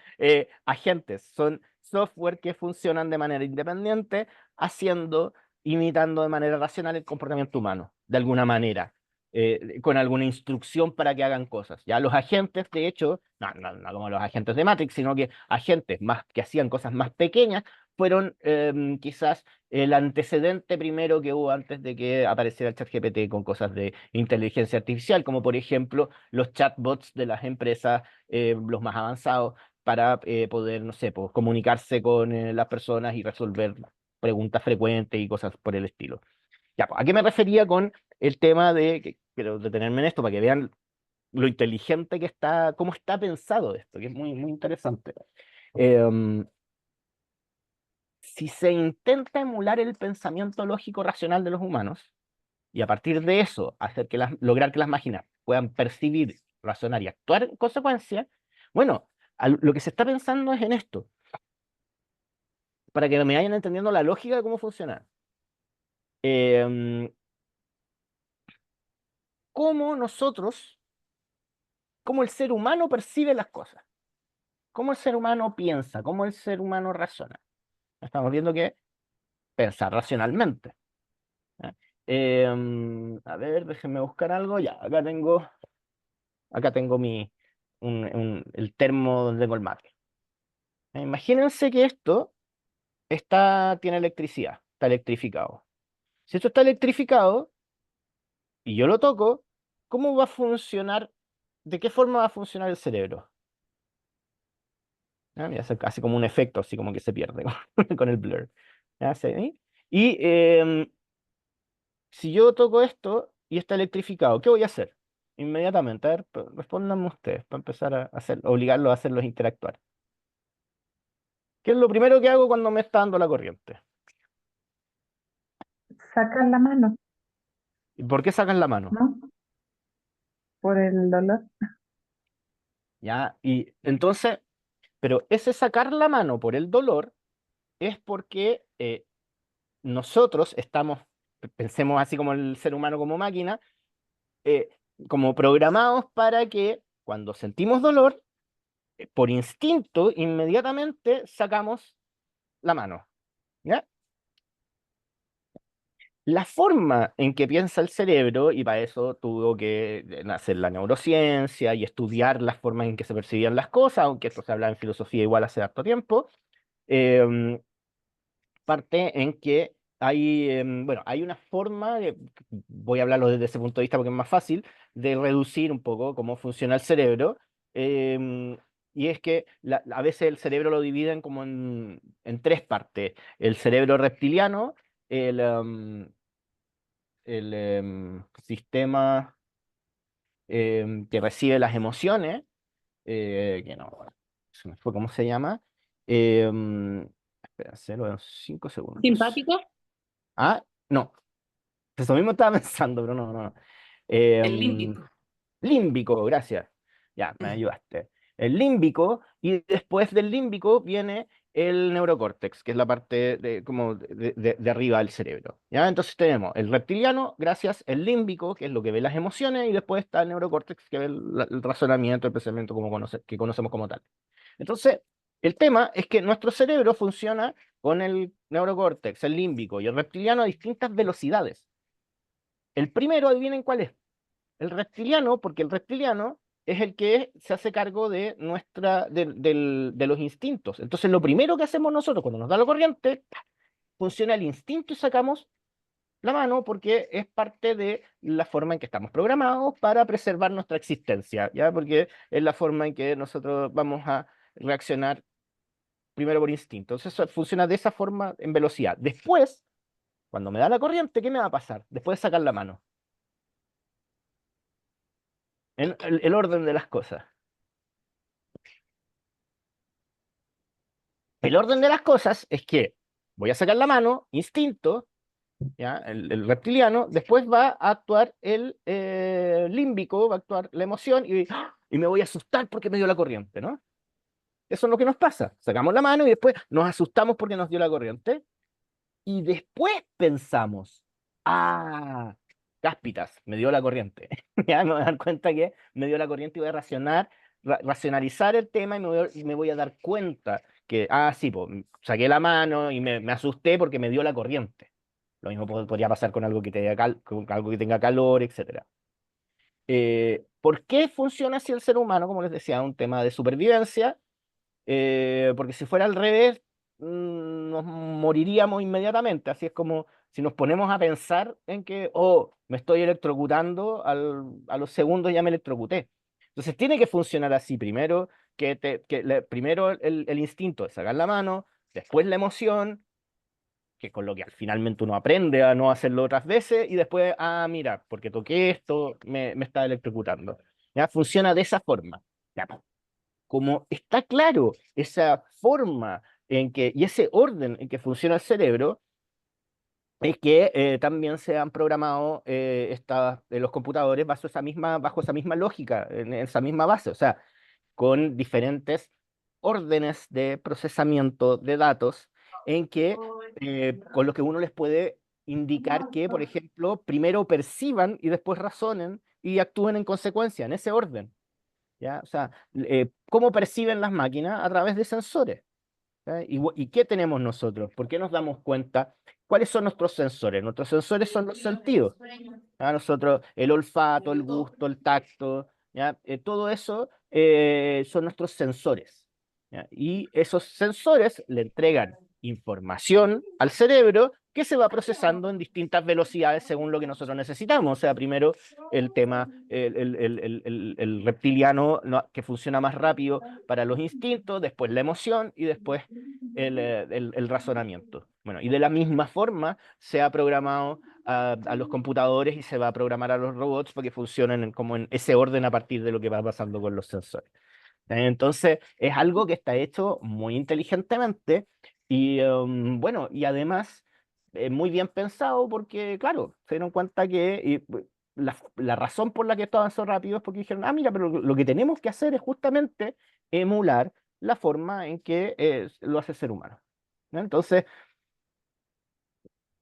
agentes, son software que funcionan de manera independiente, haciendo, imitando de manera racional el comportamiento humano, de alguna manera, con alguna instrucción para que hagan cosas. Ya los agentes, de hecho, no como los agentes de Matrix, sino que agentes más que hacían cosas más pequeñas, fueron quizás el antecedente primero que hubo antes de que apareciera el ChatGPT con cosas de inteligencia artificial, como por ejemplo los chatbots de las empresas, los más avanzados, para poder, no sé, pues, comunicarse con las personas y resolver preguntas frecuentes y cosas por el estilo. Ya, pues, ¿a qué me refería con el tema de, quiero detenerme en esto para que vean lo inteligente que está, cómo está pensado esto, que es muy, muy interesante. Em, si se intenta emular el pensamiento lógico racional de los humanos y a partir de eso lograr que las máquinas puedan percibir, razonar y actuar en consecuencia, bueno, lo que se está pensando es en esto, para que me vayan entendiendo la lógica de cómo funciona. Em, cómo nosotros, cómo el ser humano percibe las cosas, cómo el ser humano piensa, cómo el ser humano razona. Estamos viendo que pensar racionalmente. ¿Ya? A ver, déjenme buscar algo. Ya, acá tengo el termo donde tengo el mate. Imagínense que esto tiene electricidad, está electrificado. Si esto está electrificado y yo lo toco, ¿cómo va a funcionar? ¿De qué forma va a funcionar el cerebro? Mira, hace como un efecto, así como que se pierde con el blur. ¿Ya? ¿Sí? Y si yo toco esto y está electrificado, ¿qué voy a hacer? Inmediatamente, a ver, respóndanme ustedes, para empezar a obligarlos a hacerlos interactuar. ¿Qué es lo primero que hago cuando me está dando la corriente? Sacas la mano, ¿Y por qué sacan la mano? ¿no? Por el dolor. ¿Ya? Y entonces, pero ese sacar la mano por el dolor es porque nosotros estamos, pensemos así como el ser humano como máquina, eh, como programados para que cuando sentimos dolor, por instinto, inmediatamente sacamos la mano. ¿Ya? La forma en que piensa el cerebro, y para eso tuvo que nacer la neurociencia y estudiar las formas en que se percibían las cosas, aunque esto se habla en filosofía igual hace harto tiempo, parte en que bueno, hay una forma, voy a hablarlo desde ese punto de vista porque es más fácil, de reducir un poco cómo funciona el cerebro. em, y es que a veces el cerebro lo dividen como en tres partes. El cerebro reptiliano, el, sistema que recibe las emociones, que no, se me fue cómo se llama. Espérense, lo veo en 5 segundos. ¿Simpático? Ah, no, eso mismo estaba pensando, pero no, no. El Em, límbico. límbico, gracias. Ya, me ayudaste. El límbico, y después del límbico viene el neurocórtex, que es la parte como de arriba del cerebro. ¿Ya? Entonces tenemos el reptiliano, gracias, el límbico, que es lo que ve las emociones, y después está el neurocórtex, que ve el razonamiento, el pensamiento como que conocemos como tal. Entonces, el tema es que nuestro cerebro funciona con el neurocórtex, el límbico y el reptiliano a distintas velocidades. El primero, adivinen cuál es. El reptiliano, porque el reptiliano es el que se hace cargo de de los instintos. Entonces, lo primero que hacemos nosotros cuando nos da la corriente, ¡pa! Funciona el instinto y sacamos la mano porque es parte de la forma en que estamos programados para preservar nuestra existencia, ¿ya? Porque es la forma en que nosotros vamos a reaccionar primero por instinto. Entonces, eso funciona de esa forma en velocidad. Después, cuando me da la corriente, ¿qué me va a pasar? Después de sacar la mano. En el orden de las cosas. El orden de las cosas es que voy a sacar la mano, instinto, ¿ya? El reptiliano, después va a actuar el límbico, va a actuar la emoción y me voy a asustar porque me dio la corriente, ¿no? Eso es lo que nos pasa. Sacamos la mano y después nos asustamos porque nos dio la corriente y después pensamos, ah, cáspitas, me dio la corriente. Ya me voy a dar cuenta que me dio la corriente y voy a racionalizar el tema y me voy a dar cuenta que, sí, pues, saqué la mano y me asusté porque me dio la corriente. Lo mismo podría pasar con algo que con algo que tenga calor, etcétera. ¿Por qué funciona así el ser humano? Como les decía, un tema de supervivencia, porque si fuera al revés, nos moriríamos inmediatamente. Así es como si nos ponemos a pensar en que, oh, me estoy electrocutando, a los segundos ya me electrocuté. Entonces tiene que funcionar así. Primero, primero el instinto de sacar la mano, después la emoción, que con lo que finalmente uno aprende a no hacerlo otras veces, y después, mira, porque toqué esto, me está electrocutando. ¿Ya? Funciona de esa forma. Ya, como está claro esa forma y ese orden en que funciona el cerebro, es que también se han programado los computadores bajo esa misma lógica, en esa misma base, o sea, con diferentes órdenes de procesamiento de datos en que, con lo que uno les puede indicar que, por ejemplo, primero perciban y después razonen y actúen en consecuencia, en ese orden. ¿Ya? O sea, ¿cómo perciben las máquinas? A través de sensores. ¿Ya? ¿Y qué tenemos nosotros? ¿Por qué nos damos cuenta? ¿Cuáles son nuestros sensores? Nuestros sensores son los sentidos. ¿Ya? Nosotros, el olfato, el gusto, el tacto, ¿ya? Todo eso son nuestros sensores. ¿Ya? Y esos sensores le entregan información al cerebro que se va procesando en distintas velocidades según lo que nosotros necesitamos. O sea, primero el tema, el reptiliano que funciona más rápido para los instintos, después la emoción y después el razonamiento. Bueno, y de la misma forma se ha programado a los computadores y se va a programar a los robots para que funcionen como en ese orden a partir de lo que va pasando con los sensores. Entonces, es algo que está hecho muy inteligentemente y bueno, y además muy bien pensado porque, claro, se dieron cuenta que la razón por la que esto avanzó rápido es porque dijeron, mira, pero lo que tenemos que hacer es justamente emular la forma en que lo hace el ser humano. ¿No? Entonces,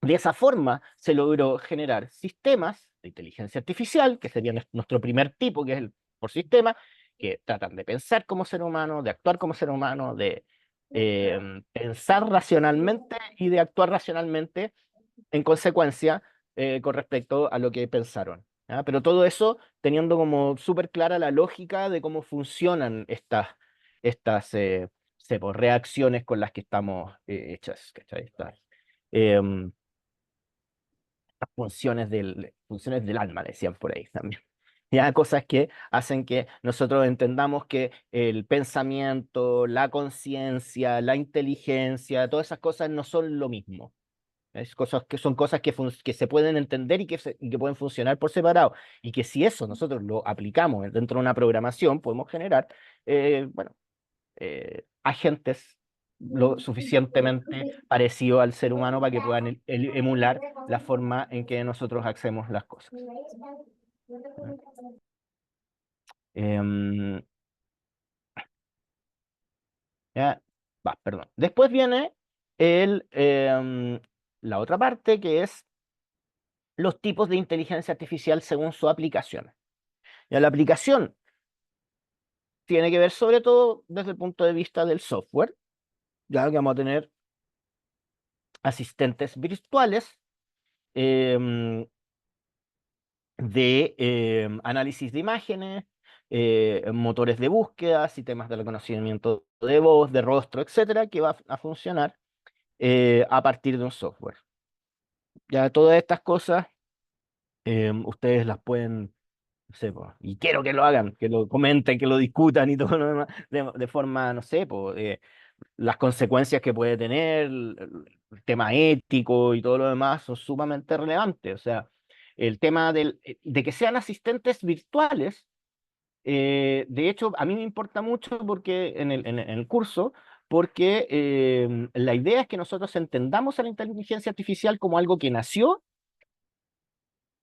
de esa forma se logró generar sistemas de inteligencia artificial, que sería nuestro primer tipo, que es el por sistema, que tratan de pensar como ser humano, de actuar como ser humano, de pensar racionalmente y de actuar racionalmente en consecuencia con respecto a lo que pensaron. ¿Ya? Pero todo eso teniendo como súper clara la lógica de cómo funcionan estas reacciones con las que estamos hechas. ¿Cachai? Em, funciones del alma, decían por ahí también. Ya, cosas que hacen que nosotros entendamos que el pensamiento, la conciencia, la inteligencia, todas esas cosas no son lo mismo. Es cosas que son cosas que se pueden entender y que pueden funcionar por separado. Y que si eso nosotros lo aplicamos dentro de una programación, podemos generar, bueno, agentes lo suficientemente parecidos al ser humano para que puedan emular la forma en que nosotros hacemos las cosas. Em, ya, perdón. Después viene el, la otra parte que es los tipos de inteligencia artificial según su aplicación. Ya la aplicación tiene que ver sobre todo desde el punto de vista del software, ya que vamos a tener asistentes virtuales em, de análisis de imágenes, motores de búsqueda, sistemas de reconocimiento de voz, de rostro, etcétera, que va a funcionar a partir de un software. Ya todas estas cosas ustedes las pueden, no sé, po, y quiero que lo hagan, que lo comenten, que lo discutan y todo lo demás, de forma, no sé, po, las consecuencias que puede tener, el tema ético y todo lo demás son sumamente relevantes. O sea, el tema de que sean asistentes virtuales, de hecho, a mí me importa mucho porque en el curso, porque la idea es que nosotros entendamos a la inteligencia artificial como algo que nació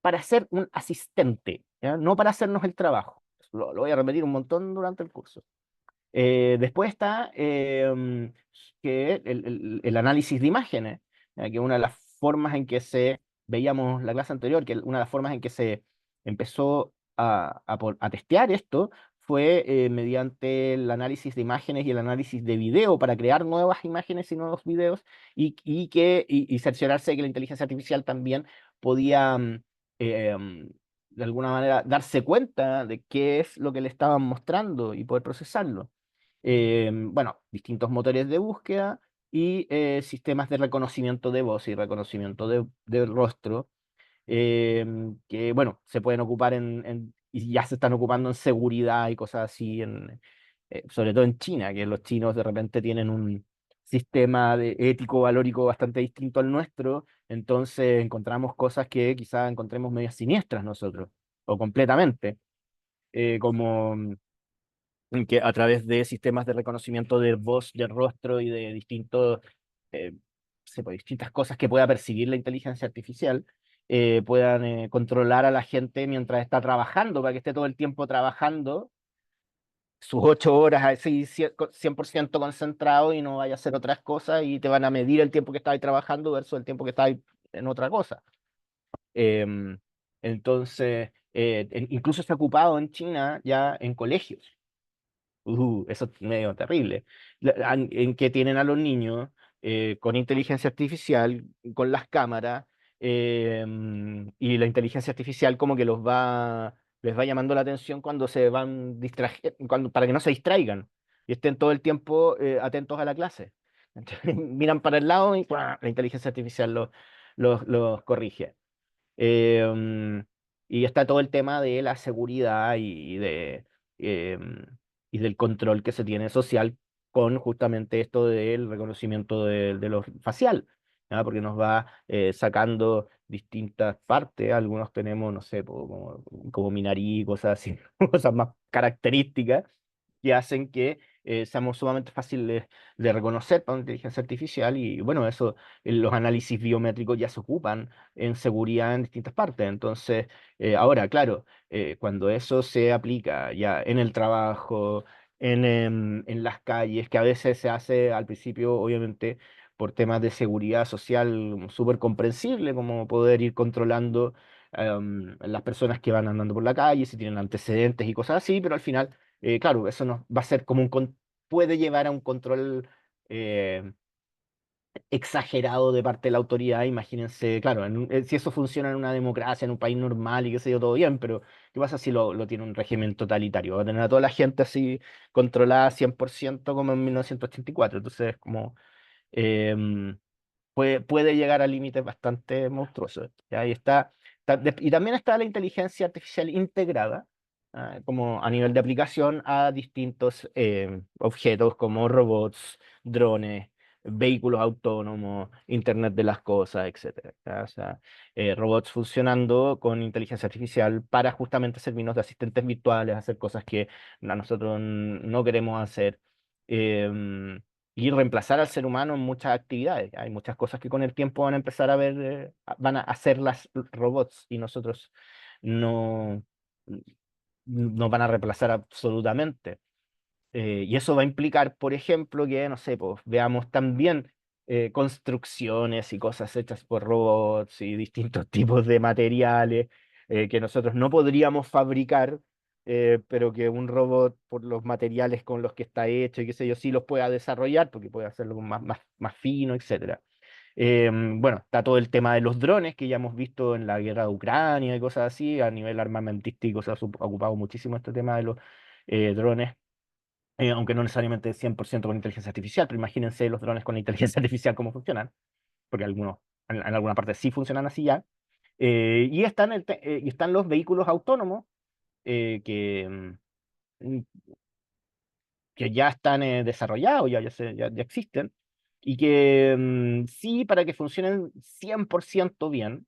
para ser un asistente, ¿ya? No para hacernos el trabajo. Lo voy a repetir un montón durante el curso. Después está que el análisis de imágenes, que una de las formas en que veíamos la clase anterior, que una de las formas en que se empezó a testear esto fue mediante el análisis de imágenes y el análisis de video para crear nuevas imágenes y nuevos videos y cerciorarse de que la inteligencia artificial también podía de alguna manera darse cuenta de qué es lo que le estaban mostrando y poder procesarlo. Bueno, distintos motores de búsqueda y sistemas de reconocimiento de voz y reconocimiento de rostro, que, bueno, se pueden ocupar y ya se están ocupando en seguridad y cosas así, sobre todo en China, que los chinos de repente tienen un sistema ético, valórico bastante distinto al nuestro, entonces encontramos cosas que quizás encontremos medias siniestras nosotros, o completamente, como en que a través de sistemas de reconocimiento de voz, de rostro y de eh, distintas cosas que pueda percibir la inteligencia artificial, puedan controlar a la gente mientras está trabajando, para que esté todo el tiempo trabajando sus 8 horas así 100% concentrado y no vaya a hacer otras cosas y te van a medir el tiempo que estás trabajando versus el tiempo que estás en otra cosa. Em, entonces, incluso se ha ocupado en China ya en colegios. Eso es medio terrible. En que tienen a los niños con inteligencia artificial, con las cámaras, y la inteligencia artificial como que les va llamando la atención cuando se van para que no se distraigan y estén todo el tiempo atentos a la clase. Entonces, miran para el lado y ¡guau! La inteligencia artificial los corrige. Em, y está todo el tema de la seguridad em, y del control que se tiene social con justamente esto del reconocimiento de lo facial, ¿ya? Porque nos va sacando distintas partes. Algunos tenemos, no sé, como mi nariz, cosas así, cosas más características que hacen que seamos sumamente fáciles de reconocer para una inteligencia artificial y bueno, eso, los análisis biométricos ya se ocupan en seguridad en distintas partes. Entonces, ahora, claro, cuando eso se aplica ya en el trabajo, en las calles, que a veces se hace al principio, obviamente, por temas de seguridad social súper comprensible, como poder ir controlando las personas que van andando por la calle, si tienen antecedentes y cosas así, pero al final, claro, eso no, va a ser como puede llevar a un control eh, exagerado de parte de la autoridad. Imagínense, claro, si eso funciona en una democracia, en un país normal y qué sé yo, todo bien, pero ¿qué pasa si lo tiene un régimen totalitario? Va a tener a toda la gente así controlada 100% como en 1984. Entonces, como, em, puede llegar a límites bastante monstruosos. ¿Ya? Y también está la inteligencia artificial integrada, como a nivel de aplicación a distintos objetos como robots, drones, vehículos autónomos, Internet de las cosas, etcétera. ¿Ya? O sea, robots funcionando con inteligencia artificial para justamente servirnos de asistentes virtuales, hacer cosas que a nosotros no queremos hacer. em, y reemplazar al ser humano en muchas actividades. Hay muchas cosas que con el tiempo van a empezar a ver, van a hacer las robots y nosotros no nos van a reemplazar absolutamente. Y eso va a implicar, por ejemplo, que, no sé, pues veamos también construcciones y cosas hechas por robots y distintos tipos de materiales que nosotros no podríamos fabricar, pero que un robot, por los materiales con los que está hecho y qué sé yo, sí los pueda desarrollar porque puede hacerlo más fino, etcétera. Bueno, está todo el tema de los drones que ya hemos visto en la guerra de Ucrania y cosas así. A nivel armamentístico se ha ocupado muchísimo este tema de los drones, aunque no necesariamente 100% con inteligencia artificial, pero imagínense los drones con inteligencia artificial cómo funcionan, porque algunos en alguna parte sí funcionan así ya. Y están los vehículos autónomos que que ya están desarrollados, ya existen, y que sí, para que funcionen 100% bien,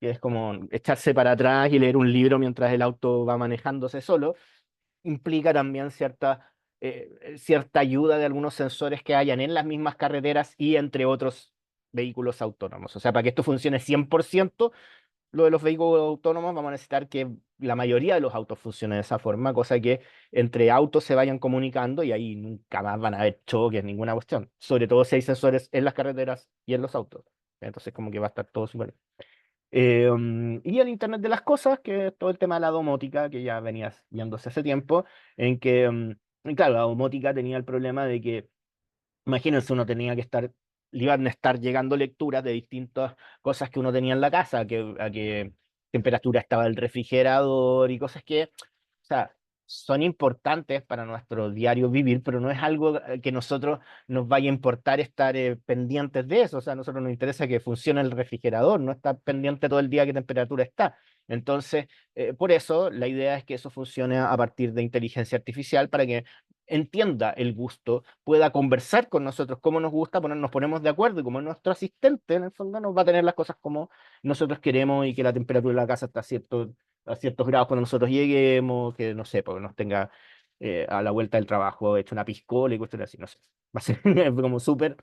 que es como echarse para atrás y leer un libro mientras el auto va manejándose solo, implica también cierta ayuda de algunos sensores que hayan en las mismas carreteras y entre otros vehículos autónomos. O sea, para que esto funcione 100%, lo de los vehículos autónomos vamos a necesitar que la mayoría de los autos funcionen de esa forma, cosa que entre autos se vayan comunicando y ahí nunca más van a haber choques, ninguna cuestión. Sobre todo si hay sensores en las carreteras y en los autos. Entonces como que va a estar todo súper y el Internet de las cosas, que es todo el tema de la domótica, que ya venías viéndose hace tiempo, en que, y claro, la domótica tenía el problema de que, imagínense, le iban a estar llegando lecturas de distintas cosas que uno tenía en la casa, a qué temperatura estaba el refrigerador y cosas que, o sea, son importantes para nuestro diario vivir, pero no es algo que nosotros nos vaya a importar estar pendientes de eso. O sea, a nosotros nos interesa que funcione el refrigerador, no estar pendiente todo el día qué temperatura está. Entonces, por eso la idea es que eso funcione a partir de inteligencia artificial para que entienda el gusto, pueda conversar con nosotros como nos gusta, nos ponemos de acuerdo y como es nuestro asistente, en el fondo nos va a tener las cosas como nosotros queremos y que la temperatura de la casa está a ciertos grados cuando nosotros lleguemos, que no sé, porque nos tenga a la vuelta del trabajo hecho una piscola y cuestiones así, no sé. Va a ser como súper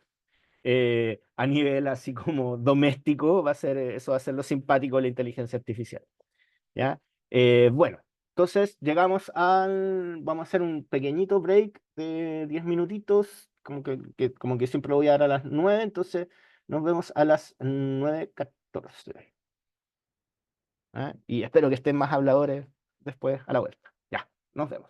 a nivel así como doméstico, eso va a ser lo simpático de la inteligencia artificial. ¿Ya? Bueno, entonces vamos a hacer un pequeñito break de 10 minutitos, como que siempre voy a dar a las 9, entonces nos vemos a las 9:14. ¿Ah? Y espero que estén más habladores después a la vuelta. Ya, nos vemos.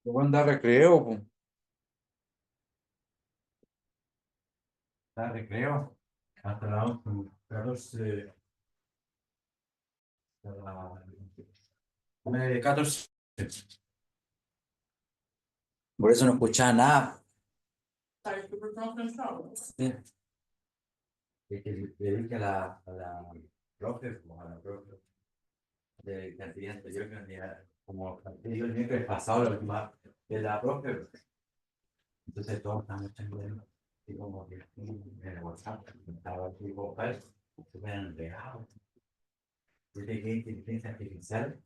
Yo voy a andar recreo, pues. Está recreo. Hasta la 11, 14, hasta la 14. Por eso no escuchaba nada. Sí. Que le dije a la profe, como a la profe. de cantidad anterior, cantidad, como cantidad el miércoles pasado, la última de la profe. Entonces todos estamos echando y como que en el WhatsApp estaba el tipo, se me han regado. Yo llegué a inteligencia artificial.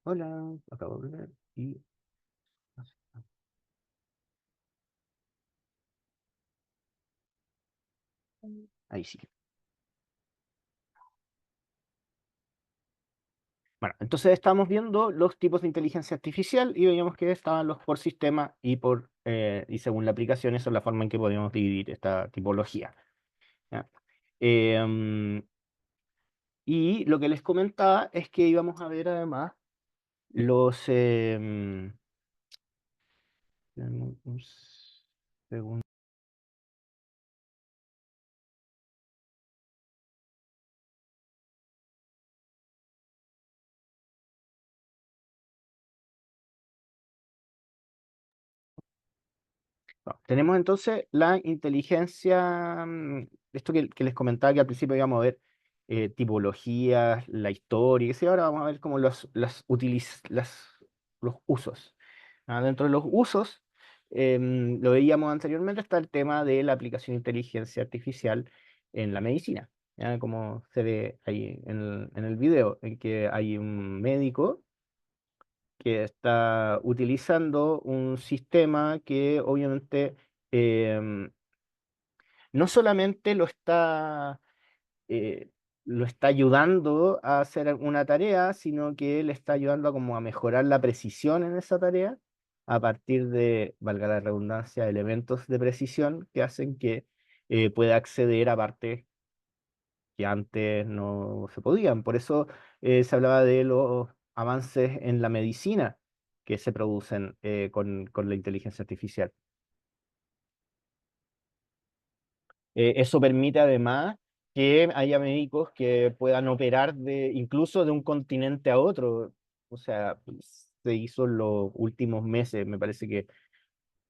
Hola, acabo de volver y ahí sí. Bueno, entonces estamos viendo los tipos de inteligencia artificial y veíamos que estaban los por sistema y por y según la aplicación, esa es la forma en que podemos dividir esta tipología. ¿ya? Em, y lo que les comentaba es que íbamos a ver además los... un segundo. No, tenemos entonces la inteligencia, esto que les comentaba que al principio íbamos a ver tipologías, la historia, y ahora vamos a ver como los usos. Dentro de los usos, lo veíamos anteriormente, está el tema de la aplicación de inteligencia artificial en la medicina, ¿ya? Como se ve ahí en el video, en que hay un médico que está utilizando un sistema que obviamente em, no solamente eh, lo está ayudando a hacer una tarea, sino que le está ayudando a como a mejorar la precisión en esa tarea a partir de, valga la redundancia, elementos de precisión que hacen que pueda acceder a partes que antes no se podían. Por eso se hablaba de los avances en la medicina que se producen con la inteligencia artificial. Eso permite además que haya médicos que puedan operar incluso de un continente a otro. O sea, se hizo en los últimos meses, me parece que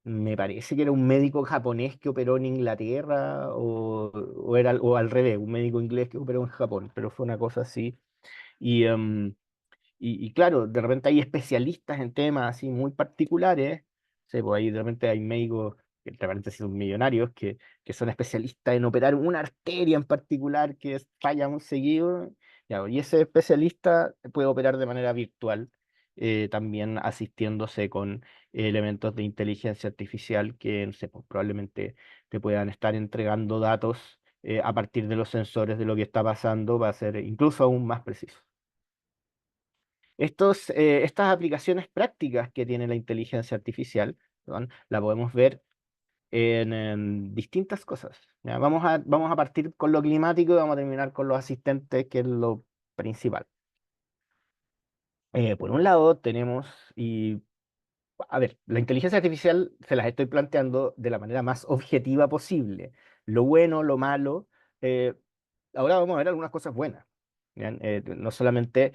era un médico japonés que operó en Inglaterra o al revés, un médico inglés que operó en Japón, pero fue una cosa así. Y, y claro, de repente hay especialistas en temas así muy particulares. Sí, pues ahí de repente hay médicos, que entre paréntesis son millonarios, que son especialistas en operar una arteria en particular que falla muy seguido. Ya, y ese especialista puede operar de manera virtual, también asistiéndose con elementos de inteligencia artificial que, no sé, pues, probablemente te puedan estar entregando datos a partir de los sensores de lo que está pasando, va a ser incluso aún más preciso. Estas aplicaciones prácticas que tiene la inteligencia artificial, perdón, la podemos ver en distintas cosas. ¿Ya? Vamos a partir con lo climático y vamos a terminar con los asistentes, que es lo principal. Por un lado tenemos, a ver, la inteligencia artificial se las estoy planteando de la manera más objetiva posible. Lo bueno, lo malo. eh, Ahora vamos a ver algunas cosas buenas. ¿Ya? No solamente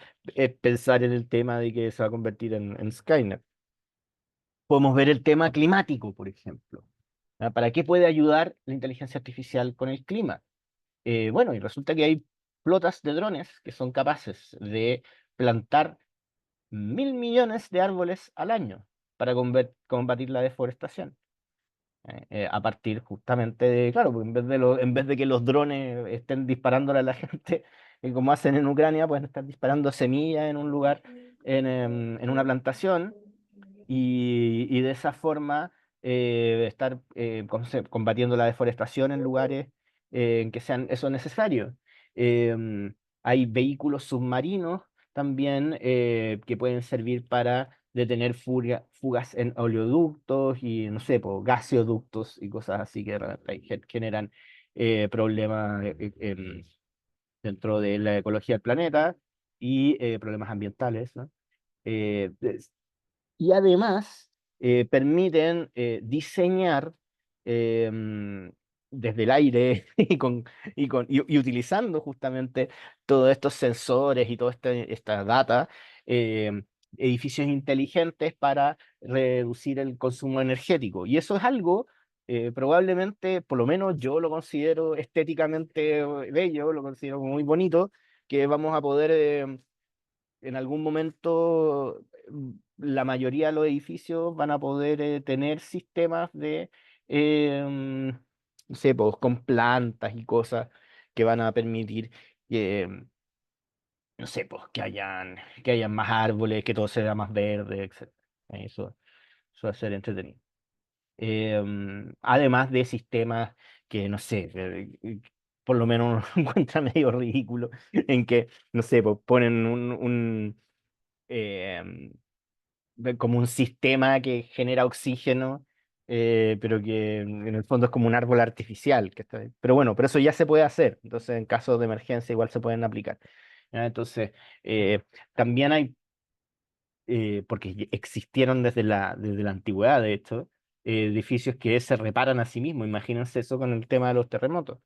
pensar en el tema de que se va a convertir en Skynet. Podemos ver el tema climático, por ejemplo. ¿Ah? ¿Para qué puede ayudar la inteligencia artificial con el clima? Bueno, y resulta que hay flotas de drones que son capaces de plantar 1.000 millones de árboles al año para combatir la deforestación. A partir justamente de, claro, pues en vez de que los drones estén disparándole a la gente, como hacen en Ucrania, pueden estar disparando semillas en un lugar, en una plantación, y de esa forma estar combatiendo la deforestación en lugares en que sean eso necesario. Hay vehículos submarinos también que pueden servir para detener fugas en oleoductos y, no sé, po, gaseoductos y cosas así que de repente generan problemas dentro de la ecología del planeta y problemas ambientales, ¿no? Eh, y además permiten diseñar desde el aire y utilizando justamente todos estos sensores y toda esta data, eh, edificios inteligentes para reducir el consumo energético. Y eso es algo, probablemente, por lo menos yo lo considero estéticamente bello, lo considero muy bonito, que vamos a poder en algún momento la mayoría de los edificios van a poder tener sistemas de, no sé, pues, con plantas y cosas que van a permitir que, no sé, pues, que hayan más árboles, que todo sea más verde, etc. Eso va a ser entretenido. Además de sistemas que, no sé, por lo menos uno encuentra medio ridículo, en que, no sé, pues ponen em, como un sistema que genera oxígeno pero que en el fondo es como un árbol artificial. Pero bueno, pero eso ya se puede hacer. Entonces, en caso de emergencia, igual se pueden aplicar. ¿Ya? Entonces, también hay, porque existieron desde la antigüedad, de hecho, edificios que se reparan a sí mismos. Imagínense eso con el tema de los terremotos,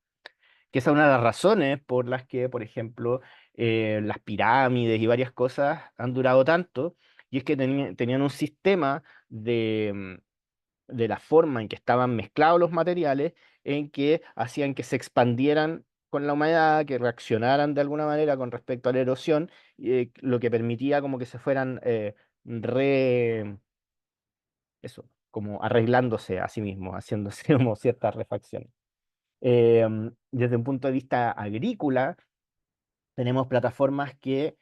que esa es una de las razones por las que, por ejemplo, las pirámides y varias cosas han durado tanto, y es que tenían un sistema de la forma en que estaban mezclados los materiales, en que hacían que se expandieran con la humedad, que reaccionaran de alguna manera con respecto a la erosión, lo que permitía como que se fueran re, eso, como arreglándose a sí mismos, haciéndose como ciertas refacciones. Desde un punto de vista agrícola, tenemos plataformas que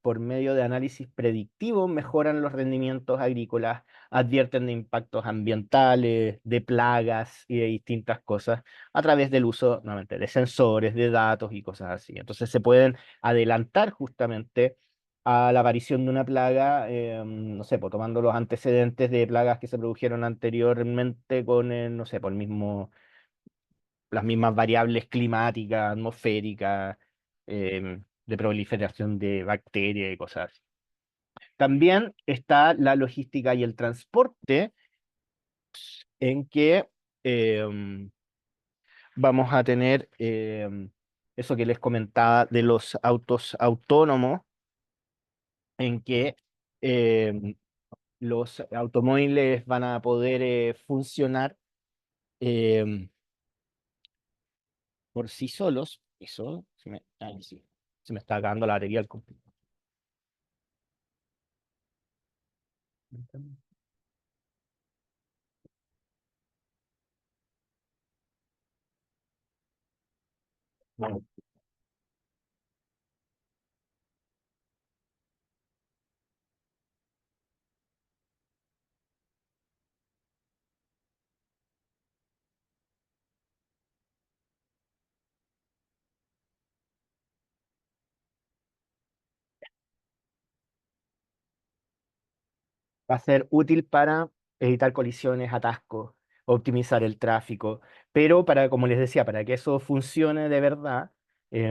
por medio de análisis predictivo mejoran los rendimientos agrícolas, advierten de impactos ambientales, de plagas y de distintas cosas a través del uso, nuevamente, de sensores, de datos y cosas así. Entonces se pueden adelantar justamente a la aparición de una plaga, no sé, pues, tomando los antecedentes de plagas que se produjeron anteriormente con, no sé, por el mismo las mismas variables climáticas, atmosféricas, de proliferación de bacterias y cosas así. También está la logística y el transporte, en que em, vamos a tener eso que les comentaba de los autos autónomos, en que em, los automóviles van a poder funcionar em, por sí solos. Eso, sí, se me está acabando la batería del computador. Bueno, va a ser útil para evitar colisiones, atascos, optimizar el tráfico, pero para, como les decía, para que eso funcione de verdad,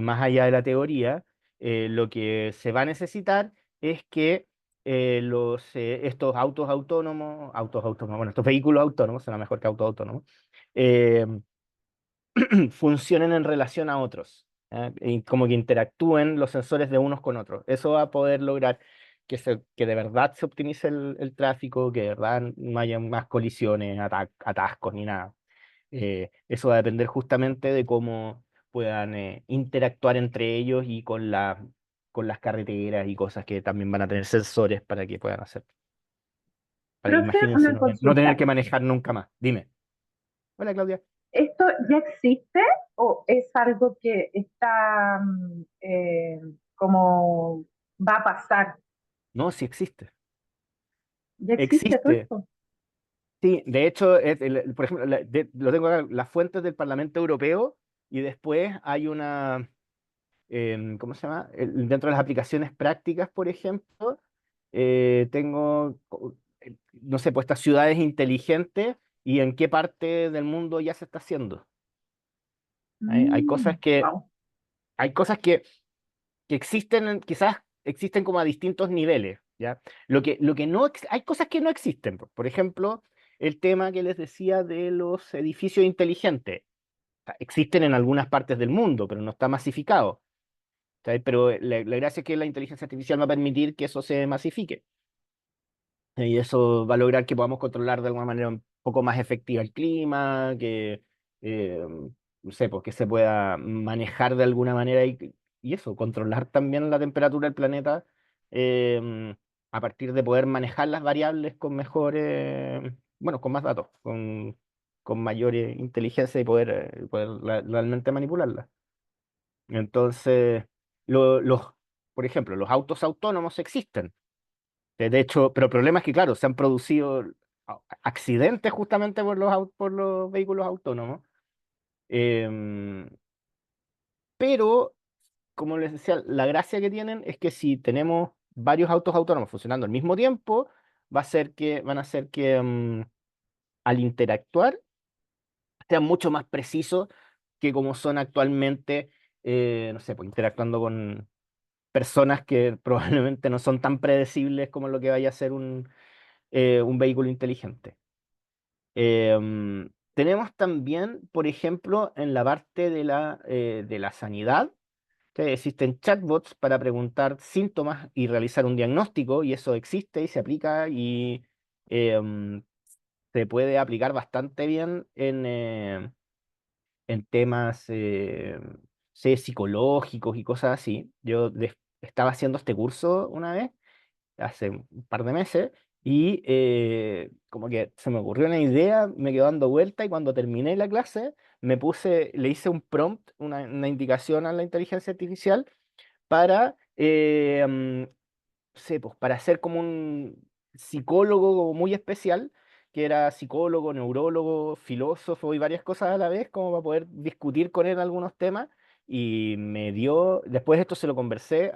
más allá de la teoría, lo que se va a necesitar es que estos autos autónomos, bueno, estos vehículos autónomos, será mejor que autos autónomos, eh, funcionen en relación a otros, ¿ya? Y como que interactúen los sensores de unos con otros. Eso va a poder lograr que de verdad se optimice el tráfico, que de verdad no haya más colisiones, atascos ni nada. Eso va a depender justamente de cómo puedan interactuar entre ellos y con las carreteras y cosas que también van a tener sensores para que puedan hacer. Profe, Imagínense una no tener consulta. que manejar nunca más. Dime. Hola, Claudia. ¿Esto ya existe o es algo que está como va a pasar? No, sí existe. ¿Ya existe todo Existe. esto? Sí, de hecho, por ejemplo, lo tengo acá, las fuentes del Parlamento Europeo, y después hay una, ¿cómo se llama? Dentro de las aplicaciones prácticas, por ejemplo, tengo, no sé, pues estas ciudades inteligentes y en qué parte del mundo ya se está haciendo. Hay cosas Wow. hay cosas que existen, quizás existen como a distintos niveles, ¿ya? Lo que no, hay cosas que no existen. Por ejemplo, el tema que les decía de los edificios inteligentes. O sea, existen en algunas partes del mundo, pero no está masificado. ¿Sabes? Pero la gracia es que la inteligencia artificial va a permitir que eso se masifique. Y eso va a lograr que podamos controlar de alguna manera un poco más efectiva el clima, que, eh, no sé, pues que se pueda manejar de alguna manera y eso, controlar también la temperatura del planeta, eh, a partir de poder manejar las variables con mejores, bueno, con más datos, con mayor inteligencia y poder realmente manipularlas. Entonces, los, por ejemplo, los autos autónomos existen. De hecho, pero el problema es que, claro, se han producido accidentes justamente por por los vehículos autónomos. Em, pero, como les decía, la gracia que tienen es que si tenemos varios autos autónomos funcionando al mismo tiempo, van a hacer que al interactuar sean mucho más precisos que como son actualmente, no sé, pues interactuando con personas que probablemente no son tan predecibles como lo que vaya a ser un vehículo inteligente. Tenemos también, por ejemplo, en la parte de la sanidad, que existen chatbots para preguntar síntomas y realizar un diagnóstico, y eso existe y se aplica y em, se puede aplicar bastante bien en temas sé, psicológicos y cosas así. Estaba haciendo este curso una vez hace un par de meses y como que se me ocurrió una idea, me quedó dando vuelta y cuando terminé la clase le hice un prompt, una indicación a la inteligencia artificial para, sé, pues, para ser como un psicólogo como muy especial, que era psicólogo, neurólogo, filósofo y varias cosas a la vez, como para poder discutir con él algunos temas. Y después esto se lo conversé,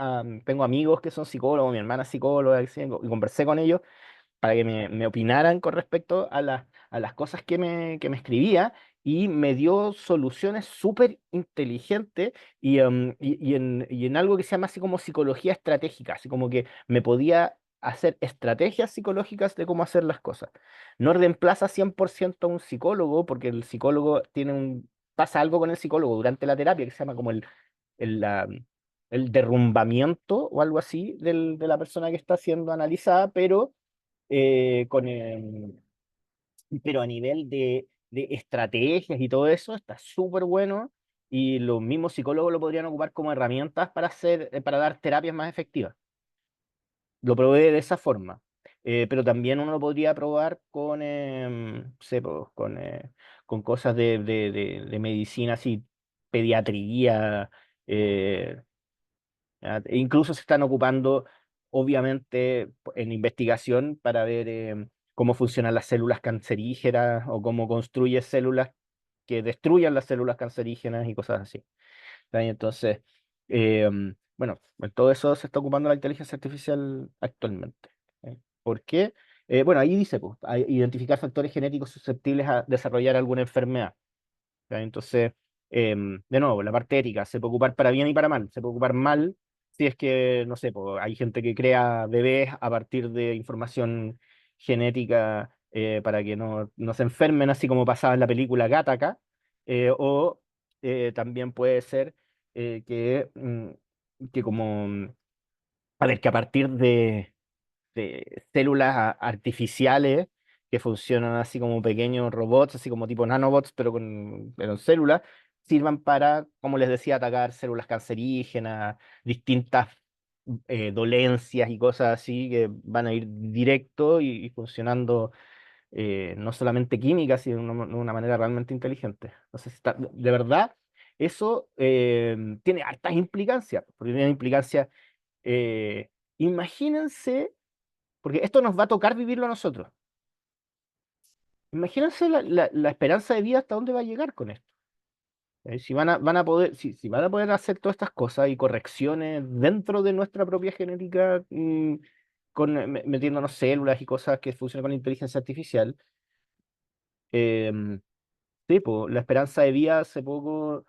tengo amigos que son psicólogos, mi hermana es psicóloga, y conversé con ellos para que me opinaran con respecto a las cosas que me escribía y me dio soluciones súper inteligentes y en algo que se llama así como psicología estratégica, así como que me podía hacer estrategias psicológicas de cómo hacer las cosas. No reemplaza 100% a un psicólogo porque el psicólogo pasa algo con el psicólogo durante la terapia que se llama como el, la- el derrumbamiento o algo así de la persona que está siendo analizada, eh, con, em, pero a nivel de estrategias y todo eso está súper bueno y los mismos psicólogos lo podrían ocupar como herramientas para dar terapias más efectivas. Lo probé de esa forma. Pero también uno lo podría probar sé, pues, con cosas de medicina, así, pediatría, eh, e incluso se están ocupando, obviamente, en investigación para ver cómo funcionan las células cancerígenas o cómo construye células que destruyan las células cancerígenas y cosas así. ¿Está bien? Entonces, bueno, en todo eso se está ocupando la inteligencia artificial actualmente. ¿Sí? ¿Por qué? Bueno, ahí dice, pues, identificar factores genéticos susceptibles a desarrollar alguna enfermedad. ¿Ya? Entonces, de nuevo, la parte ética se puede ocupar para bien y para mal. Se puede ocupar mal si es que, no sé, po, hay gente que crea bebés a partir de información genética para que no se enfermen, así como pasaba en la película Gattaca, o también puede ser que como, a ver, que a partir de células artificiales que funcionan así como pequeños robots, así como tipo nanobots, pero en células, sirvan para, como les decía, atacar células cancerígenas, distintas dolencias y cosas así que van a ir directo y funcionando no solamente química, sino de una manera realmente inteligente. Entonces, de verdad, eso tiene hartas implicancias, porque tiene implicancias, eh, imagínense porque esto nos va a tocar vivirlo a nosotros. Imagínense la esperanza de vida hasta dónde va a llegar con esto. Si van a poder, si van a poder hacer todas estas cosas y correcciones dentro de nuestra propia genética, metiéndonos células y cosas que funcionan con inteligencia artificial, sí, po, la esperanza de vida hace poco,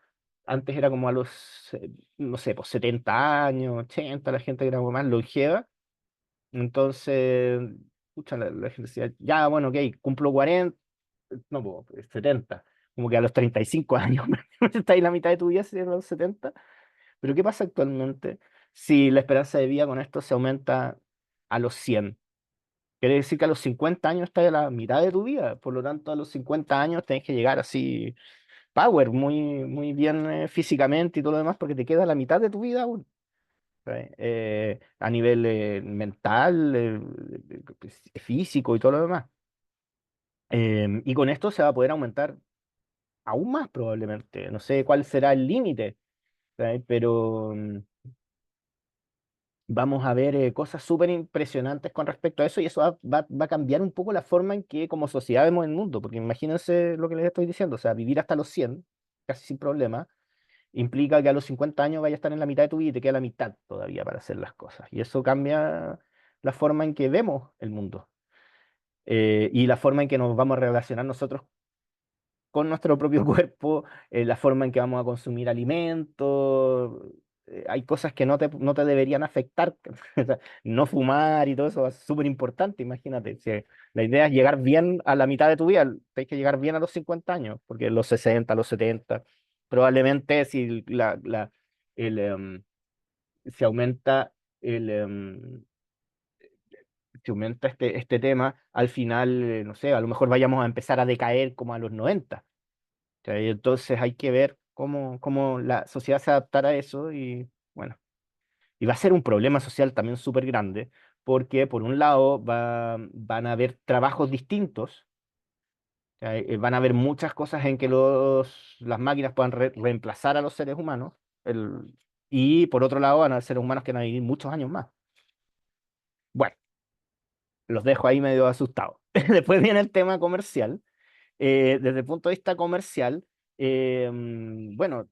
antes era como a los, no sé, pues 70 años, 80, la gente que era como más longeva. Entonces, escucha, la gente decía, ya, bueno, ok, cumplo 40, no, pues, 70, como que a los 35 años, está ahí la mitad de tu vida, serían los 70. Pero ¿qué pasa actualmente si la esperanza de vida con esto se aumenta a los 100? Quiere decir que a los 50 años está a la mitad de tu vida, por lo tanto a los 50 años tenés que llegar así, power, muy bien físicamente y todo lo demás, porque te queda la mitad de tu vida aún. ¿Sí? A nivel mental, físico y todo lo demás. Y con esto se va a poder aumentar aún más probablemente. No sé cuál será el límite, ¿sí? Pero vamos a ver cosas súper impresionantes con respecto a eso y eso va a cambiar un poco la forma en que como sociedad vemos el mundo, porque imagínense lo que les estoy diciendo, o sea, vivir hasta los 100 casi sin problema, implica que a los 50 años vaya a estar en la mitad de tu vida y te queda la mitad todavía para hacer las cosas. Y eso cambia la forma en que vemos el mundo. y la forma en que nos vamos a relacionar nosotros con nuestro propio cuerpo, la forma en que vamos a consumir alimentos. Hay cosas que no te deberían afectar. O sea, no fumar y todo eso es súper importante, imagínate. Si la idea es llegar bien a la mitad de tu vida, tienes que llegar bien a los 50 años, porque los 60, los 70, probablemente si el, se aumenta el, si aumenta este tema, al final, no sé, a lo mejor vayamos a empezar a decaer como a los 90. ¿Cachai? Entonces hay que ver cómo la sociedad se adaptará a eso y bueno, y va a ser un problema social también súper grande porque por un lado van a haber trabajos distintos, ¿cachai? Van a haber muchas cosas en que las máquinas puedan reemplazar a los seres humanos y por otro lado van a haber seres humanos que van a vivir muchos años más. Bueno, los dejo ahí medio asustados. Después viene el tema comercial. Desde el punto de vista comercial, bueno,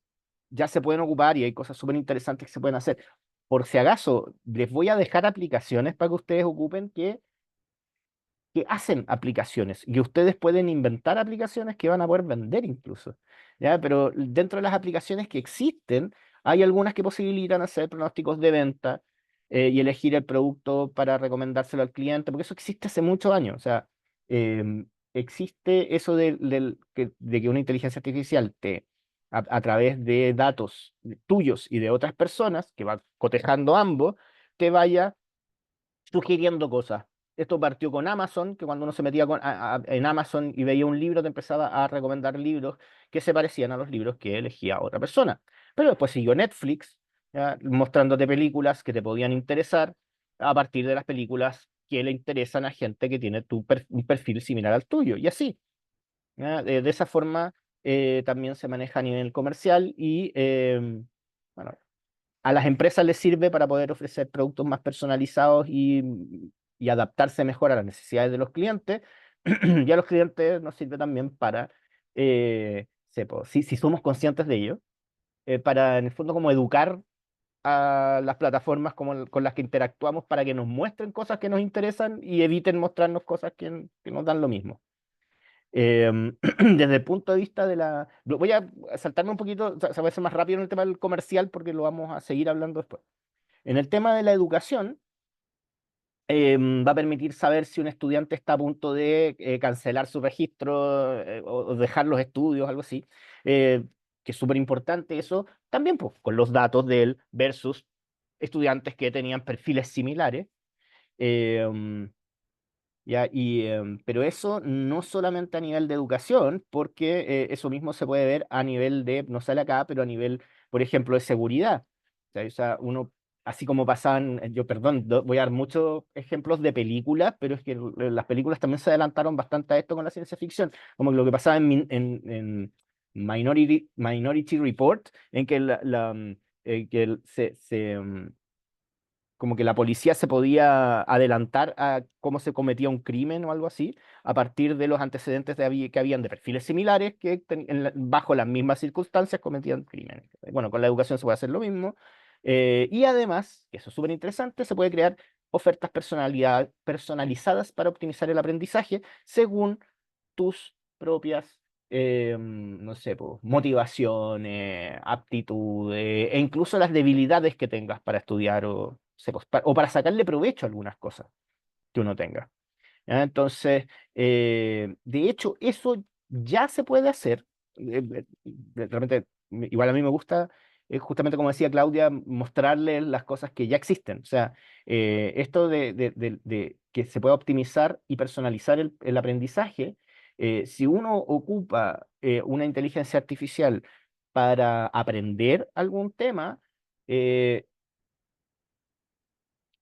ya se pueden ocupar y hay cosas súper interesantes que se pueden hacer. Por si acaso, les voy a dejar aplicaciones para que ustedes ocupen que hacen aplicaciones y ustedes pueden inventar aplicaciones que van a poder vender incluso, ¿ya? Pero dentro de las aplicaciones que existen, hay algunas que posibilitan hacer pronósticos de venta y elegir el producto para recomendárselo al cliente, porque eso existe hace muchos años. O sea, existe eso de que una inteligencia artificial a través de datos tuyos y de otras personas, que va cotejando ambos, te vaya sugiriendo cosas. Esto partió con Amazon, que cuando uno se metía en Amazon y veía un libro, te empezaba a recomendar libros que se parecían a los libros que elegía otra persona. Pero después siguió Netflix, ¿ya? Mostrándote películas que te podían interesar a partir de las películas que le interesan a gente que tiene un perfil similar al tuyo. Y así, ¿ya? De esa forma también se maneja a nivel comercial y bueno, a las empresas les sirve para poder ofrecer productos más personalizados y adaptarse mejor a las necesidades de los clientes. Y a los clientes nos sirve también para, si somos conscientes de ello, para en el fondo como educar a las plataformas con las que interactuamos para que nos muestren cosas que nos interesan y eviten mostrarnos cosas que nos dan lo mismo. Desde el punto de vista de voy a saltarme un poquito, se va a hacer más rápido en el tema del comercial porque lo vamos a seguir hablando después. En el tema de la educación, va a permitir saber si un estudiante está a punto de cancelar su registro o dejar los estudios, algo así, eh, que es súper importante eso, también pues, con los datos de él versus estudiantes que tenían perfiles similares. em, pero eso no solamente a nivel de educación, porque eso mismo se puede ver a nivel de, no sale acá, pero a nivel, por ejemplo, de seguridad. O sea, uno, así como pasaban, yo perdón, voy a dar muchos ejemplos de películas, pero es que las películas también se adelantaron bastante a esto con la ciencia ficción, como lo que pasaba en Minority Report, en que, que como que la policía se podía adelantar a cómo se cometía un crimen o algo así, a partir de los antecedentes que habían de perfiles similares que bajo las mismas circunstancias cometían crímenes. Bueno, con la educación se puede hacer lo mismo. Y además, que eso es súper interesante, se puede crear ofertas personalizadas para optimizar el aprendizaje según tus propias, no sé, po, motivaciones, aptitudes e incluso las debilidades que tengas para estudiar o, sé, pues, o para sacarle provecho a algunas cosas que uno tenga. ¿Ya? Entonces, de hecho, eso ya se puede hacer. Realmente, igual a mí me gusta, justamente como decía Claudia, mostrarles las cosas que ya existen. O sea, esto de que se pueda optimizar y personalizar el aprendizaje, si uno ocupa una inteligencia artificial para aprender algún tema, eh,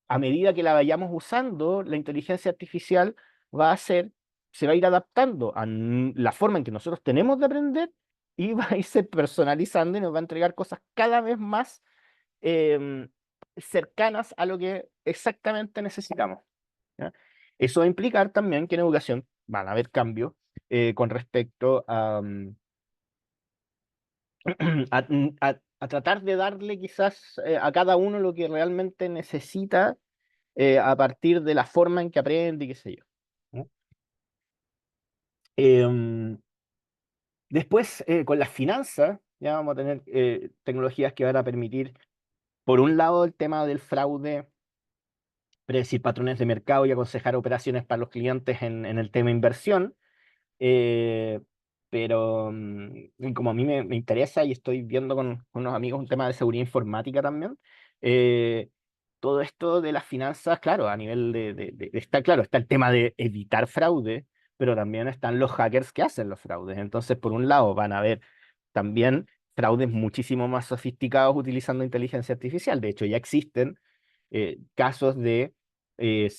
a medida que la vayamos usando, la inteligencia artificial va a ser, se va a ir adaptando a la forma en que nosotros tenemos de aprender y va a irse personalizando y nos va a entregar cosas cada vez más em, cercanas a lo que exactamente necesitamos. ¿Ya? Eso va a implicar también que en educación van a haber cambios con respecto a tratar de darle quizás a cada uno lo que realmente necesita a partir de la forma en que aprende y qué sé yo. ¿No? Em, Después, con las finanzas, ya vamos a tener tecnologías que van a permitir, por un lado, el tema del fraude, predecir patrones de mercado y aconsejar operaciones para los clientes en el tema inversión. Eh, pero y como a mí me interesa y estoy viendo con unos amigos un tema de seguridad informática también, eh, todo esto de las finanzas, claro, a nivel está claro, está el tema de evitar fraude, pero también están los hackers que hacen los fraudes. Entonces, por un lado, van a haber también fraudes muchísimo más sofisticados utilizando inteligencia artificial. De hecho, ya existen casos de eh,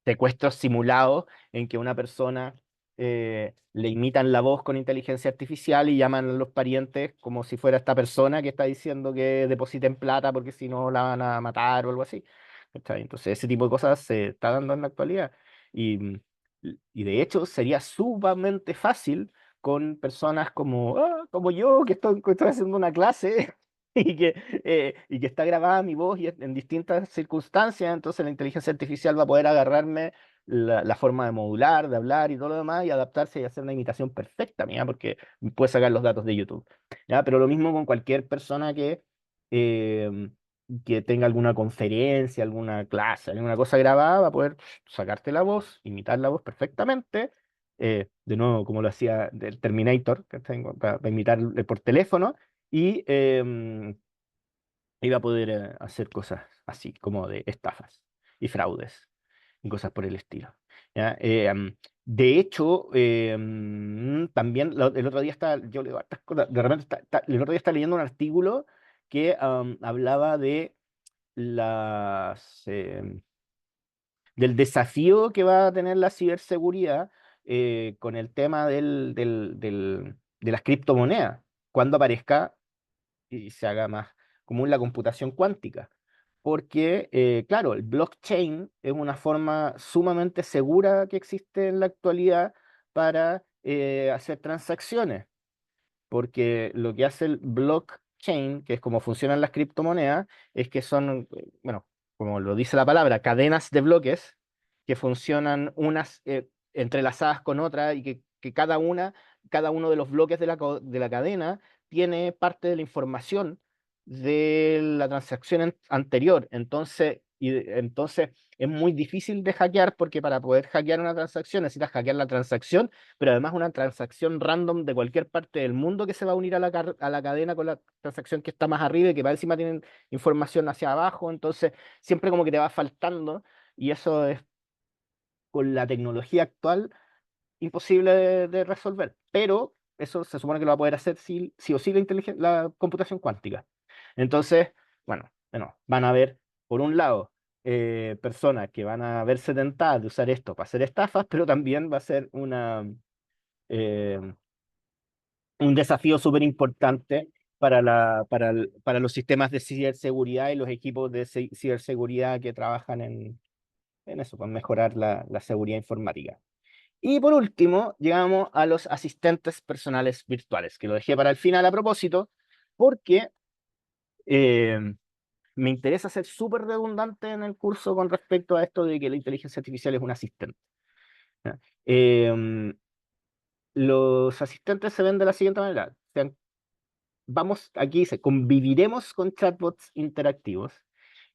secuestros simulados en que una persona le imitan la voz con inteligencia artificial y llaman a los parientes como si fuera esta persona que está diciendo que depositen plata porque si no la van a matar o algo así. ¿Cachai? Entonces ese tipo de cosas se está dando en la actualidad. Y, y de hecho sería sumamente fácil con personas como yo, que estoy haciendo una clase y que está grabada mi voz y en distintas circunstancias, entonces la inteligencia artificial va a poder agarrarme la forma de modular, de hablar y todo lo demás y adaptarse y hacer una imitación perfecta mía, porque puede sacar los datos de YouTube. ¿Ya? Pero lo mismo con cualquier persona eh, que tenga alguna conferencia, alguna clase, alguna cosa grabada, va a poder sacarte la voz, imitar la voz perfectamente. De nuevo, como lo hacía del Terminator, que tengo, para imitar por teléfono, y iba a poder hacer cosas así, como de estafas y fraudes y cosas por el estilo. ¿Ya? De hecho, también el otro día estaba, yo leo hartas cosas, de repente el otro día estaba leyendo un artículo que hablaba de las, del desafío que va a tener la ciberseguridad con el tema de las criptomonedas, cuando aparezca y se haga más común la computación cuántica. Porque, claro, el blockchain es una forma sumamente segura que existe en la actualidad para hacer transacciones, porque lo que hace el blockchain, que es como funcionan las criptomonedas, es que son, bueno, como lo dice la palabra, cadenas de bloques que funcionan unas entrelazadas con otras y que cada uno de los bloques de la cadena tiene parte de la información de la transacción anterior. Entonces es muy difícil de hackear porque para poder hackear una transacción necesitas hackear la transacción, pero además una transacción random de cualquier parte del mundo que se va a unir a a la cadena con la transacción que está más arriba y que para encima tienen información hacia abajo, entonces siempre como que te va faltando y eso es con la tecnología actual imposible de resolver, pero eso se supone que lo va a poder hacer sí o sí la computación cuántica. Entonces, bueno, van a haber, por un lado, personas que van a verse tentadas de usar esto para hacer estafas, pero también va a ser eh, un desafío súper importante para los sistemas de ciberseguridad y los equipos de ciberseguridad que trabajan en eso, para mejorar la seguridad informática. Y por último, llegamos a los asistentes personales virtuales, que lo dejé para el final a propósito, porque eh, me interesa ser súper redundante en el curso con respecto a esto de que la inteligencia artificial es un asistente. ¿Ya? Los asistentes se ven de la siguiente manera. Aquí dice, conviviremos con chatbots interactivos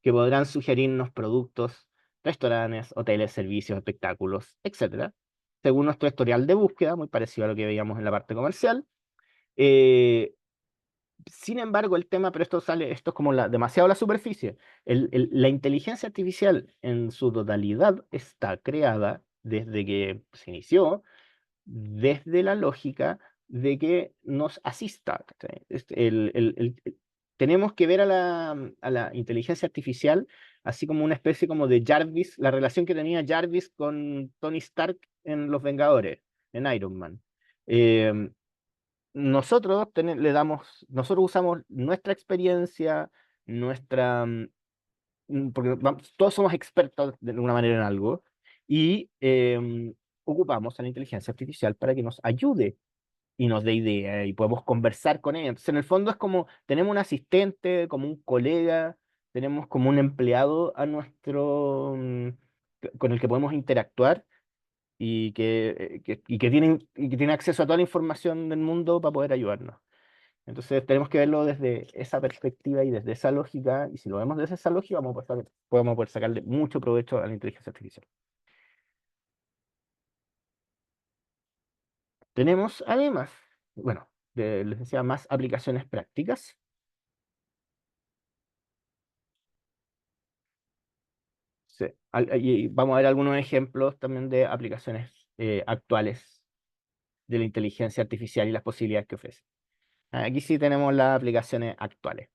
que podrán sugerirnos productos, restaurantes, hoteles, servicios, espectáculos, etcétera, según nuestro historial de búsqueda, muy parecido a lo que veíamos en la parte comercial. Eh, Sin embargo, el tema, pero esto es como demasiado la superficie. La inteligencia artificial en su totalidad está creada desde que se inició desde la lógica de que nos asista. ¿Cachai? Tenemos que ver a a la inteligencia artificial así como una especie como de Jarvis, la relación que tenía Jarvis con Tony Stark en Los Vengadores, en Iron Man. Eh, nosotros usamos nuestra experiencia, porque todos somos expertos de alguna manera en algo, y ocupamos a la inteligencia artificial para que nos ayude y nos dé ideas y podemos conversar con ella. Entonces, en el fondo es como, tenemos un asistente, como un colega, tenemos como un empleado con el que podemos interactuar y que tiene acceso a toda la información del mundo para poder ayudarnos. Entonces tenemos que verlo desde esa perspectiva y desde esa lógica, y si lo vemos desde esa lógica, podemos poder sacarle mucho provecho a la inteligencia artificial. Tenemos además, bueno, les decía, más aplicaciones prácticas. Sí, y vamos a ver algunos ejemplos también de aplicaciones actuales de la inteligencia artificial y las posibilidades que ofrece. Aquí sí tenemos las aplicaciones actuales.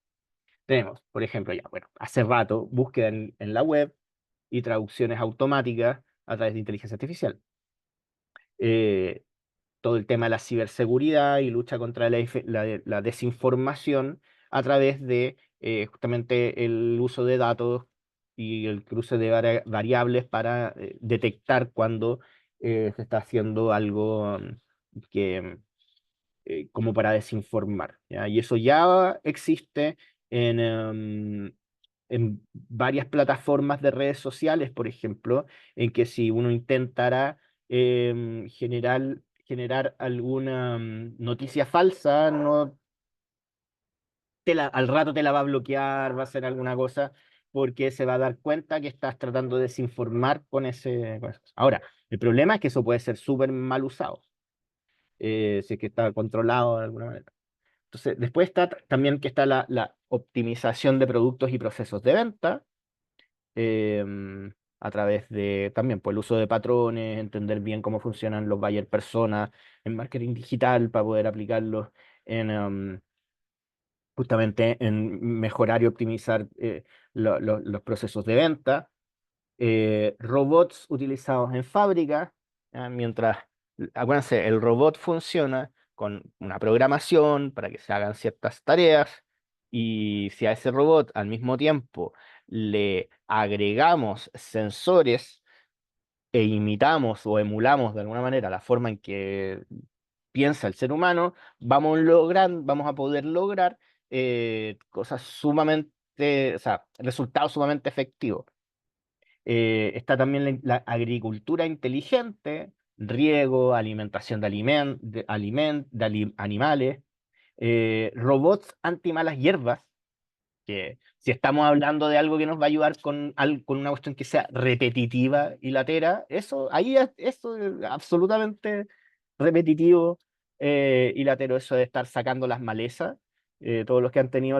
Tenemos, por ejemplo, ya, bueno, hace rato, búsqueda en la web y traducciones automáticas a través de inteligencia artificial. Eh, Todo el tema de la ciberseguridad y lucha contra la desinformación a través de justamente el uso de datos y el cruce de variables para detectar cuando se está haciendo algo que, como para desinformar, ¿ya? Y eso ya existe en varias plataformas de redes sociales, por ejemplo, en que si uno intentara generar alguna noticia falsa, no al rato te la va a bloquear, va a hacer alguna cosa, porque se va a dar cuenta que estás tratando de desinformar con eso. Ahora, el problema es que eso puede ser súper mal usado, si es que está controlado de alguna manera. Entonces, después está también que está la optimización de productos y procesos de venta, a través de también pues, el uso de patrones, entender bien cómo funcionan los buyer personas en marketing digital para poder aplicarlos en justamente en mejorar y optimizar los procesos de venta. Robots utilizados en fábrica, mientras, acuérdense, el robot funciona con una programación para que se hagan ciertas tareas, y si a ese robot al mismo tiempo le agregamos sensores e imitamos o emulamos de alguna manera la forma en que piensa el ser humano, vamos a poder lograr cosas sumamente, o sea, resultados sumamente efectivos. Está también la agricultura inteligente, riego, alimentación de animales, robots anti-malas hierbas, que si estamos hablando de algo que nos va a ayudar con una cuestión que sea repetitiva y latera, eso es absolutamente repetitivo y latero, eso de estar sacando las malezas. Todos los que han tenido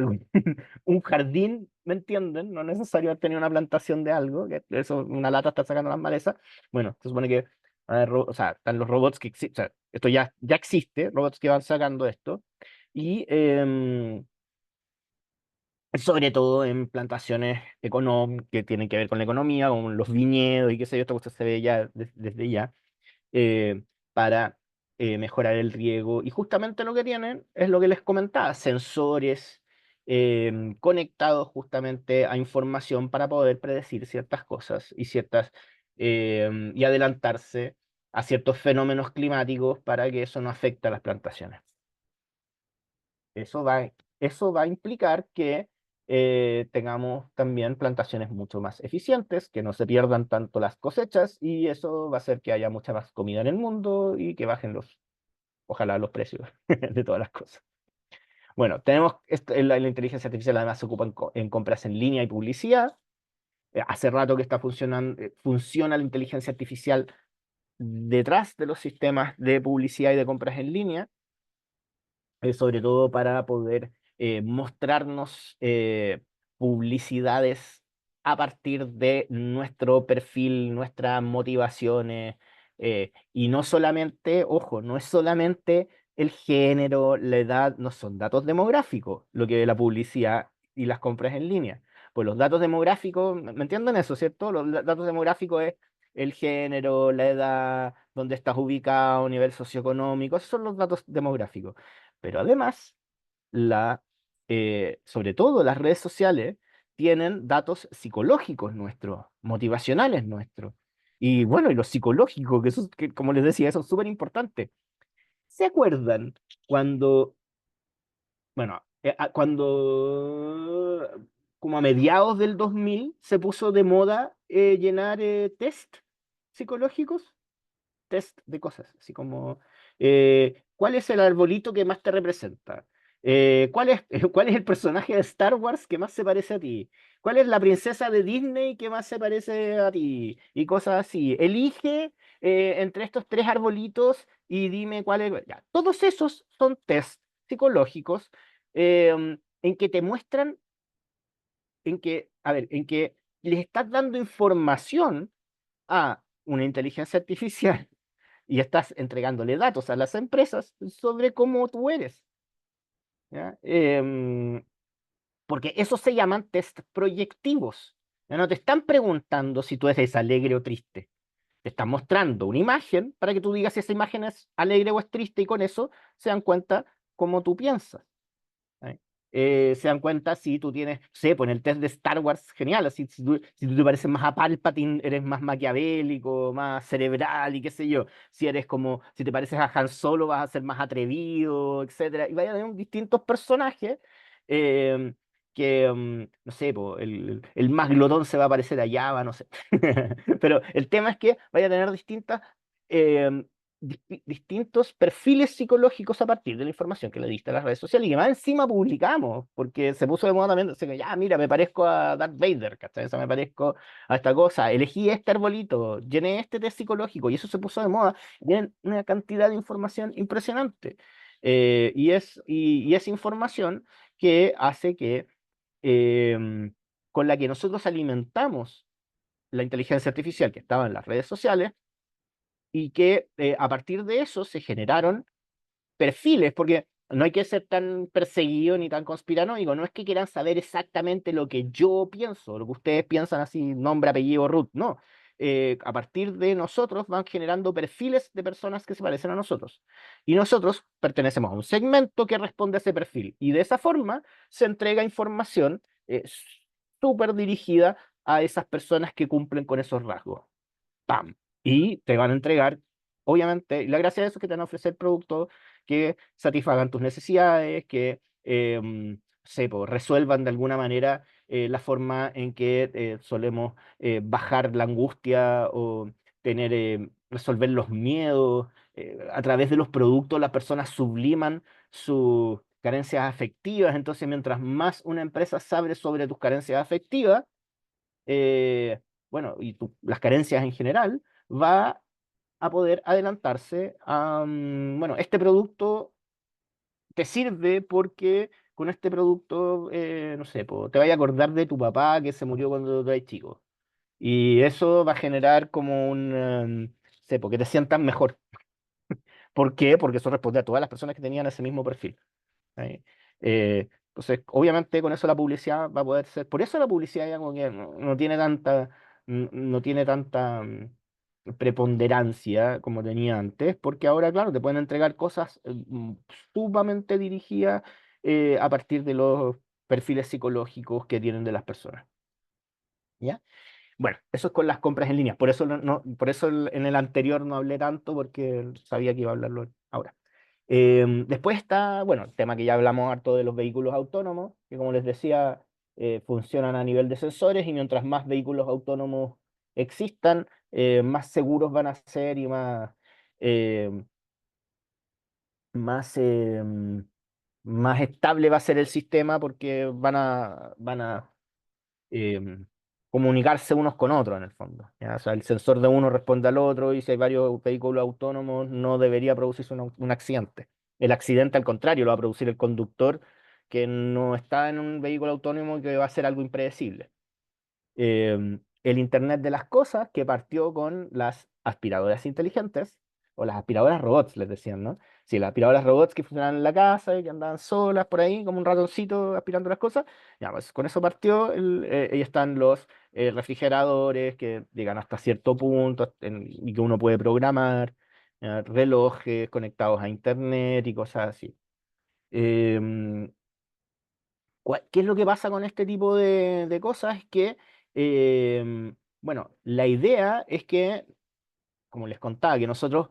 un jardín, ¿me entienden? No es necesario haber tenido una plantación de algo, que eso, una lata está sacando las malezas. Bueno, se supone que o sea, están los robots que existen, o sea, esto ya existe, robots que van sacando esto, y sobre todo en plantaciones que tienen que ver con la economía, con los viñedos y qué sé yo, esta cosa se ve ya desde ya, eh, para mejorar el riego. Y justamente lo que tienen es lo que les comentaba, sensores conectados justamente a información para poder predecir ciertas cosas y adelantarse a ciertos fenómenos climáticos para que eso no afecte a las plantaciones. Eso va, eso va a implicar que tengamos también plantaciones mucho más eficientes, que no se pierdan tanto las cosechas, y eso va a hacer que haya mucha más comida en el mundo y que bajen ojalá los precios de todas las cosas. Bueno, tenemos la inteligencia artificial además se ocupa en compras en línea y publicidad. Hace rato que funciona la inteligencia artificial detrás de los sistemas de publicidad y de compras en línea, sobre todo para poder mostrarnos publicidades a partir de nuestro perfil, nuestras motivaciones, y no solamente, ojo, no es solamente el género, la edad, no son datos demográficos, lo que la publicidad y las compras en línea. Pues los datos demográficos, ¿me entienden eso, cierto? Los datos demográficos es el género, la edad, dónde estás ubicado, nivel socioeconómico, esos son los datos demográficos. Pero además, sobre todo las redes sociales tienen datos psicológicos nuestros, motivacionales nuestros. Y bueno, y los psicológicos, que como les decía, eso es súper importante. ¿Se acuerdan cuando, bueno, como a mediados del 2000 se puso de moda llenar test psicológicos? test de cosas, así como, ¿cuál es el arbolito que más te representa? ¿Cuál es el personaje de Star Wars que más se parece a ti? ¿Cuál es la princesa de Disney que más se parece a ti? Y cosas así. Elige entre estos tres arbolitos y dime cuál es. Ya, todos esos son test psicológicos en que te muestran, en que les estás dando información a una inteligencia artificial y estás entregándole datos a las empresas sobre cómo tú eres. ¿Ya? Porque esos se llaman test proyectivos. Ya no te están preguntando si tú eres alegre o triste. Te están mostrando una imagen para que tú digas si esa imagen es alegre o es triste y con eso se dan cuenta cómo tú piensas. ¿Eh? Se dan cuenta si tú tienes, sé, pues en el test de Star Wars, genial, así, si tú te pareces más a Palpatine, eres más maquiavélico, más cerebral y qué sé yo. Si eres como, si te pareces a Han Solo, vas a ser más atrevido, etcétera. Y vaya a tener distintos personajes eh, no sé, po, el más glotón se va a parecer a Java, no sé. Pero el tema es que vaya a tener eh, distintos perfiles psicológicos a partir de la información que le diste a las redes sociales y que más encima publicamos, porque se puso de moda también, decir, ya, mira, me parezco a Darth Vader, ¿cachai? O sea, me parezco a esta cosa, elegí este arbolito, llené este test psicológico y eso se puso de moda, y tienen una cantidad de información impresionante. Y es información que hace que, con la que nosotros alimentamos la inteligencia artificial que estaba en las redes sociales, y que a partir de eso se generaron perfiles, porque no hay que ser tan perseguido ni tan conspiranoico, no es que quieran saber exactamente lo que yo pienso, lo que ustedes piensan así, nombre, apellido, root, no. A partir de nosotros van generando perfiles de personas que se parecen a nosotros. Y nosotros pertenecemos a un segmento que responde a ese perfil. Y de esa forma se entrega información súper dirigida a esas personas que cumplen con esos rasgos. ¡Pam! Y te van a entregar, obviamente, y la gracia de eso es que te van a ofrecer productos que satisfagan tus necesidades, que resuelvan de alguna manera la forma en que solemos bajar la angustia o resolver los miedos. A través de los productos las personas subliman sus carencias afectivas, entonces mientras más una empresa sabe sobre tus carencias afectivas, eh, bueno, y las carencias en general, va a poder adelantarse a, bueno, este producto te sirve porque con este producto, no sé, te vaya a acordar de tu papá que se murió cuando tú eras chico. Y eso va a generar como sé, porque te sientas mejor. ¿Por qué? Porque eso responde a todas las personas que tenían ese mismo perfil. ¿Sí? Entonces, obviamente con eso la publicidad va a poder ser, por eso la publicidad ya como que no tiene tanta, no tiene tanta preponderancia como tenía antes, porque ahora, claro, te pueden entregar cosas sumamente dirigidas a partir de los perfiles psicológicos que tienen de las personas. ¿Ya? Bueno, eso es con las compras en línea. Por eso, por eso en el anterior no hablé tanto, porque sabía que iba a hablarlo ahora. Después está, bueno, el tema que ya hablamos harto de los vehículos autónomos, que como les decía, funcionan a nivel de sensores y mientras más vehículos autónomos existan, más seguros van a ser y eh, más, más estable va a ser el sistema porque van a em, comunicarse unos con otros en el fondo. ¿Ya? O sea, el sensor de uno responde al otro y si hay varios vehículos autónomos no debería producirse un accidente. El accidente, al contrario, lo va a producir el conductor que no está en un vehículo autónomo y que va a ser algo impredecible. El Internet de las cosas que partió con las aspiradoras inteligentes o las aspiradoras robots, les decían, ¿no? Sí, las aspiradoras robots que funcionaban en la casa y que andaban solas por ahí como un ratoncito aspirando las cosas. Ya, pues con eso partió, ahí están los refrigeradores que llegan hasta cierto punto y que uno puede programar, relojes conectados a Internet y cosas así. Em, ¿Qué es lo que pasa con este tipo de cosas? Es que, bueno, la idea es que, como les contaba, que nosotros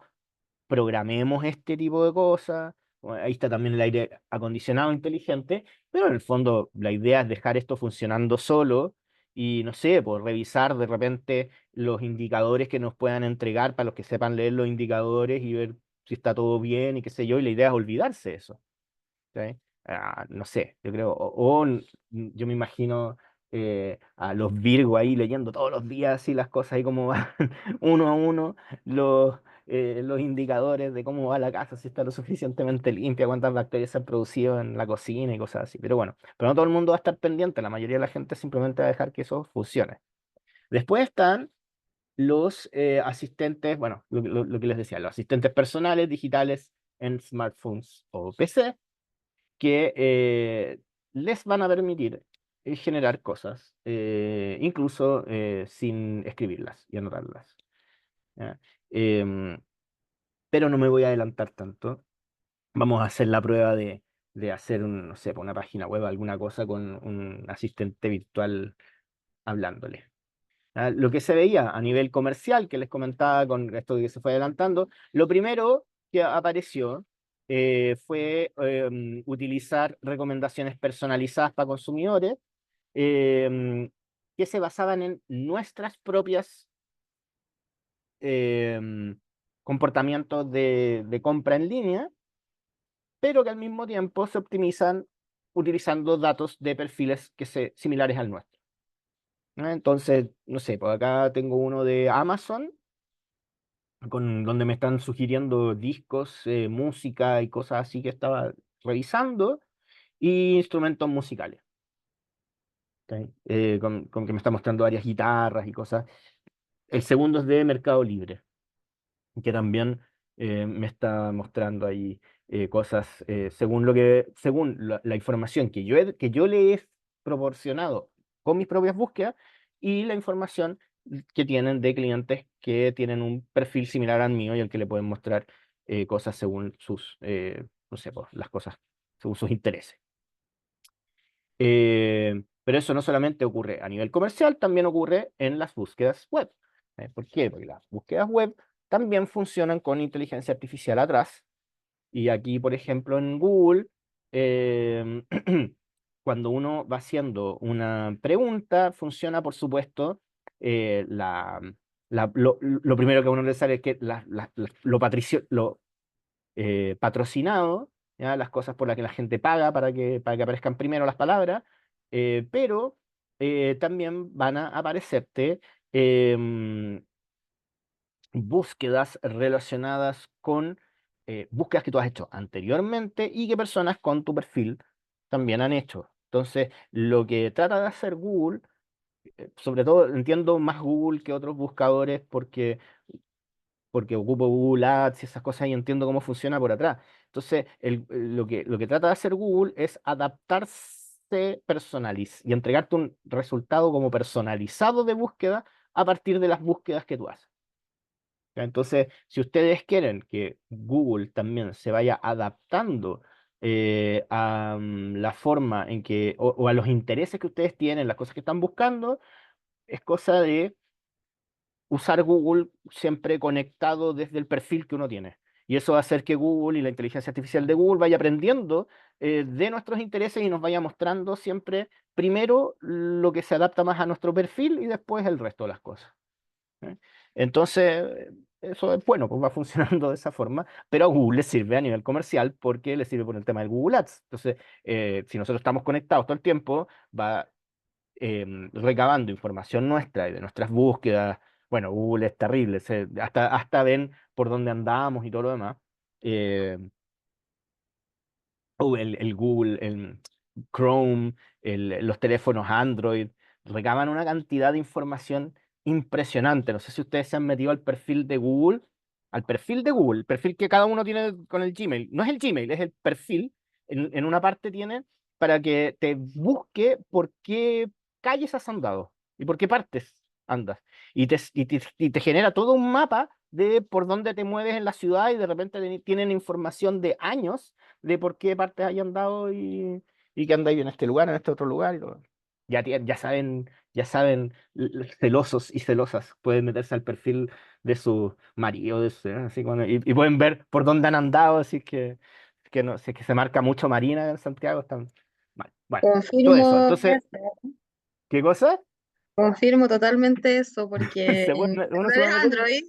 programemos este tipo de cosas. Bueno, ahí está también el aire acondicionado inteligente, pero en el fondo la idea es dejar esto funcionando solo y no sé, por revisar de repente los indicadores que nos puedan entregar para los que sepan leer los indicadores y ver si está todo bien y qué sé yo, y la idea es olvidarse de eso. ¿Sí? No sé, yo creo, yo me imagino a los Virgo ahí leyendo todos los días así las cosas ahí como van uno a uno los indicadores de cómo va la casa, si está lo suficientemente limpia, cuántas bacterias se han producido en la cocina y cosas así. Pero bueno, pero no todo el mundo va a estar pendiente, la mayoría de la gente simplemente va a dejar que eso funcione. Después están los asistentes, bueno, lo que les decía, los asistentes personales digitales en smartphones o PC que les van a permitir generar cosas, incluso sin escribirlas y anotarlas. ¿Ya? Em, pero no me voy a adelantar tanto. Vamos a hacer la prueba de hacer no sé, una página web, alguna cosa con un asistente virtual hablándole. Lo que se veía a nivel comercial, que les comentaba con esto que se fue adelantando, lo primero que apareció fue utilizar recomendaciones personalizadas para consumidores que se basaban en nuestras propias comportamientos de compra en línea, pero que al mismo tiempo se optimizan utilizando datos de perfiles similares al nuestro. ¿No? Entonces, no sé, por acá tengo uno de Amazon, donde me están sugiriendo discos, música y cosas así que estaba revisando, y instrumentos musicales. ¿Ok? Con que me está mostrando varias guitarras y cosas. El segundo es de Mercado Libre, que también me está mostrando ahí cosas según la información que yo le he proporcionado con mis propias búsquedas y la información que tienen de clientes que tienen un perfil similar al mío y al que le pueden mostrar cosas según sus, no sé, pues, las cosas según sus intereses. Pero eso no solamente ocurre a nivel comercial, también ocurre en las búsquedas web. ¿Por qué? Porque las búsquedas web también funcionan con inteligencia artificial atrás. Y aquí, por ejemplo, en Google, eh, cuando uno va haciendo una pregunta, funciona, por supuesto, lo primero que a uno le sale es que lo patrocinado, ¿ya? Las cosas por las que la gente paga para que aparezcan primero las palabras, pero también van a aparecerte em, búsquedas relacionadas con búsquedas que tú has hecho anteriormente y que personas con tu perfil también han hecho. Entonces, lo que trata de hacer Google, sobre todo entiendo más Google que otros buscadores porque ocupo Google Ads y esas cosas y entiendo cómo funciona por atrás. Entonces, lo que trata de hacer Google es adaptarse y entregarte un resultado como personalizado de búsqueda a partir de las búsquedas que tú haces. ¿Ya? Entonces, si ustedes quieren que Google también se vaya adaptando a la forma en que, o a los intereses que ustedes tienen, las cosas que están buscando, es cosa de usar Google siempre conectado desde el perfil que uno tiene. Y eso va a hacer que Google y la inteligencia artificial de Google vaya aprendiendo de nuestros intereses y nos vaya mostrando siempre primero lo que se adapta más a nuestro perfil y después el resto de las cosas. ¿Eh? Entonces, eso es bueno, pues va funcionando de esa forma, pero a Google le sirve a nivel comercial porque le sirve por el tema del Google Ads. Entonces, si nosotros estamos conectados todo el tiempo, va recabando información nuestra y de nuestras búsquedas. Bueno, Google es terrible, hasta ven por dónde andamos y todo lo demás. Eh, el Google, el Chrome, los teléfonos Android, recaban una cantidad de información impresionante. No sé si ustedes se han metido al perfil de Google, el perfil que cada uno tiene con el Gmail. No es el Gmail, es el perfil. En una parte tiene para que te busque por qué calles has andado y por qué partes andas. Y te genera todo un mapa de por dónde te mueves en la ciudad y de repente tienen información de años de por qué partes hayan dado y que andáis en este lugar, en este otro lugar. Ya saben, celosos y celosas, pueden meterse al perfil de su marido, así, y pueden ver por dónde han andado, así que no, si es que se marca mucho Marina en Santiago, están mal. Bueno, todo eso. Confirmo, Entonces, ¿qué cosa? confirmo totalmente eso, porque mi Uno se celular puede es meter. Android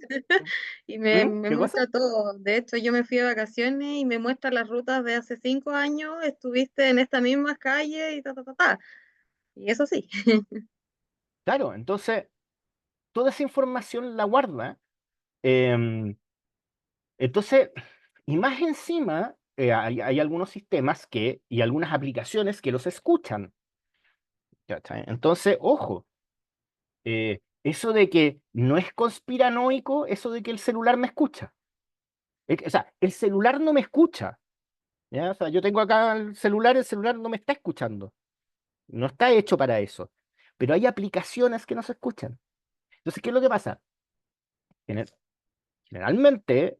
y me ¿Qué cosa? muestra todo. De hecho, yo me fui de vacaciones y me muestra las rutas de hace 5 años, estuviste en esta misma calle y ta, ta, ta, ta. Y eso sí. Claro, entonces toda esa información la guarda. em, entonces, y más encima, hay algunos sistemas y algunas aplicaciones que los escuchan. ¿Cachai? Entonces, ojo, eso de que no es conspiranoico, eso de que el celular me escucha. O sea, el celular no me escucha. ¿Ya? O sea, yo tengo acá el celular no me está escuchando. No está hecho para eso. Pero hay aplicaciones que no se escuchan. Entonces, ¿qué es lo que pasa? Gener- Generalmente,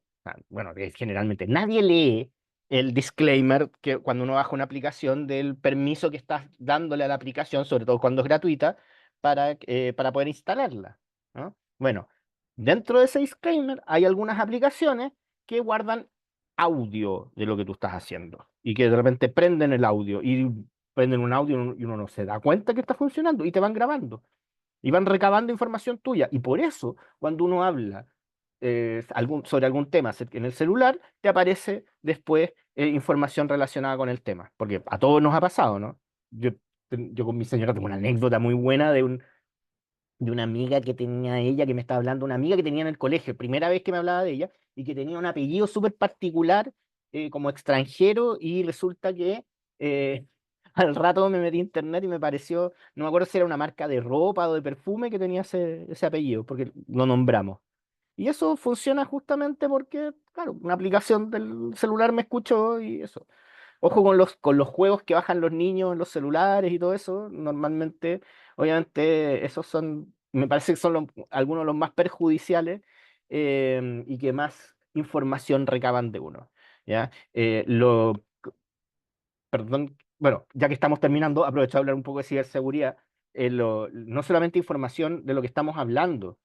bueno, generalmente nadie lee el disclaimer que cuando uno baja una aplicación del permiso que estás dándole a la aplicación, sobre todo cuando es gratuita, para poder instalarla, ¿no? Bueno, dentro de ese disclaimer hay algunas aplicaciones que guardan audio de lo que tú estás haciendo y que de repente prenden el audio y prenden un audio y uno no se da cuenta que está funcionando y te van grabando y van recabando información tuya. Y por eso, cuando uno habla sobre algún tema en el celular, te aparece después información relacionada con el tema. Porque a todos nos ha pasado, ¿no? Yo, yo con mi señora tengo una anécdota muy buena de una amiga que tenía ella, que me estaba hablando, una amiga que tenía en el colegio, primera vez que me hablaba de ella, y que tenía un apellido súper particular, como extranjero, y resulta que al rato me metí a internet y me pareció, no me acuerdo si era una marca de ropa o de perfume que tenía ese apellido, porque lo nombramos. Y eso funciona justamente porque, claro, una aplicación del celular me escuchó y eso. Ojo con los juegos que bajan los niños en los celulares y todo eso. Normalmente, obviamente, esos son, me parece que son algunos de los más perjudiciales y que más información recaban de uno. ¿Ya? Perdón, bueno, ya que estamos terminando, aprovecho de hablar un poco de ciberseguridad. No solamente información de lo que estamos hablando,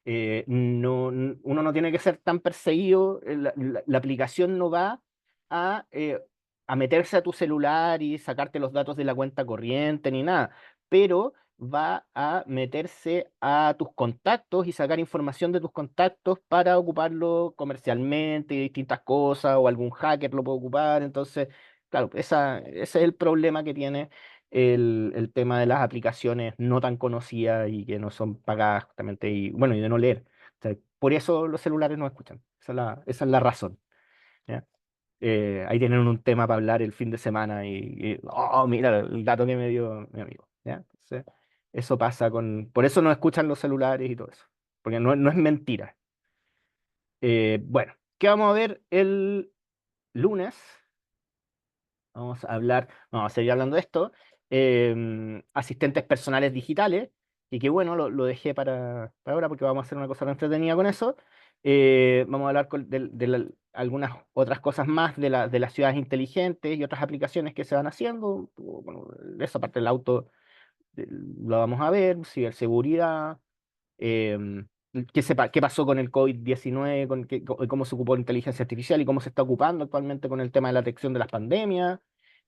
uno no tiene que ser tan perseguido, la aplicación no va a, eh, a meterse a tu celular y sacarte los datos de la cuenta corriente ni nada, pero va a meterse a tus contactos y sacar información de tus contactos para ocuparlo comercialmente y distintas cosas, o algún hacker lo puede ocupar. Entonces, claro, ese es el problema que tiene el tema de las aplicaciones no tan conocidas y que no son pagadas justamente, y bueno, y de no leer. O sea, por eso los celulares no escuchan. Esa es la razón. ¿Ya? Ahí tienen un tema para hablar el fin de semana oh, mira el dato que me dio mi amigo. ¿Ya? Entonces, eso pasa por eso no escuchan los celulares y todo eso. Porque no es mentira. Bueno, ¿qué vamos a ver el lunes? Vamos a seguir hablando de esto. Asistentes personales digitales, y que bueno, lo dejé para ahora porque vamos a hacer una cosa entretenida con eso. Vamos a hablar algunas otras cosas más de las ciudades inteligentes y otras aplicaciones que se van haciendo. Bueno, esa parte del auto lo vamos a ver, ciberseguridad, em, qué pasó con el COVID-19, cómo se ocupó la inteligencia artificial y cómo se está ocupando actualmente con el tema de la detección de las pandemias,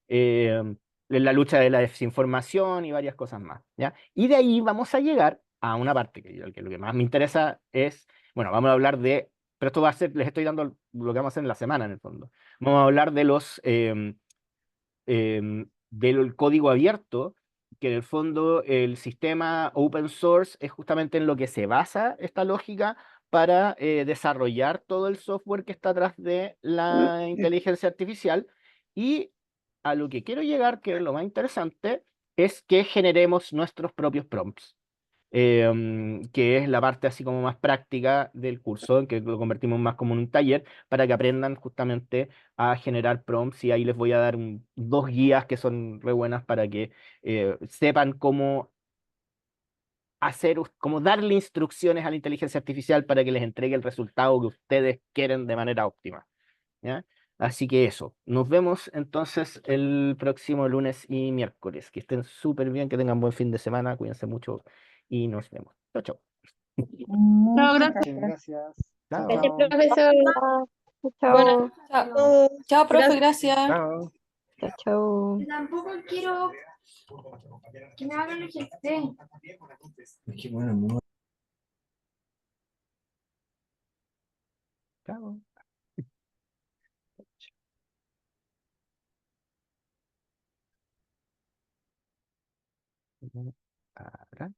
em, la lucha de la desinformación y varias cosas más, ¿ya? Y de ahí vamos a llegar a una parte que lo que más me interesa es, bueno, vamos a hablar pero esto va a ser, les estoy dando lo que vamos a hacer en la semana en el fondo. Vamos a hablar del código abierto, que en el fondo el sistema open source es justamente en lo que se basa esta lógica para desarrollar todo el software que está atrás de la inteligencia artificial. Y a lo que quiero llegar, que es lo más interesante, es que generemos nuestros propios prompts, que es la parte así como más práctica del curso, en que lo convertimos más como en un taller, para que aprendan justamente a generar prompts. Y ahí les voy a dar dos guías que son re buenas para que sepan cómo darle instrucciones a la inteligencia artificial para que les entregue el resultado que ustedes quieren de manera óptima. ¿Ya? Así que eso, nos vemos entonces el próximo lunes y miércoles. Que estén súper bien, que tengan buen fin de semana, cuídense mucho y nos vemos. Chao, chao. No, Muchas gracias. Muchas gracias. gracias. Chao. Gracias, Chao. profesor. Buenas Chao. noches a todos. Chao, profe, Gracias. gracias. Chao. Chao, chao. Tampoco quiero Que me hagan el GT. Es que bueno, no. Chao. Para.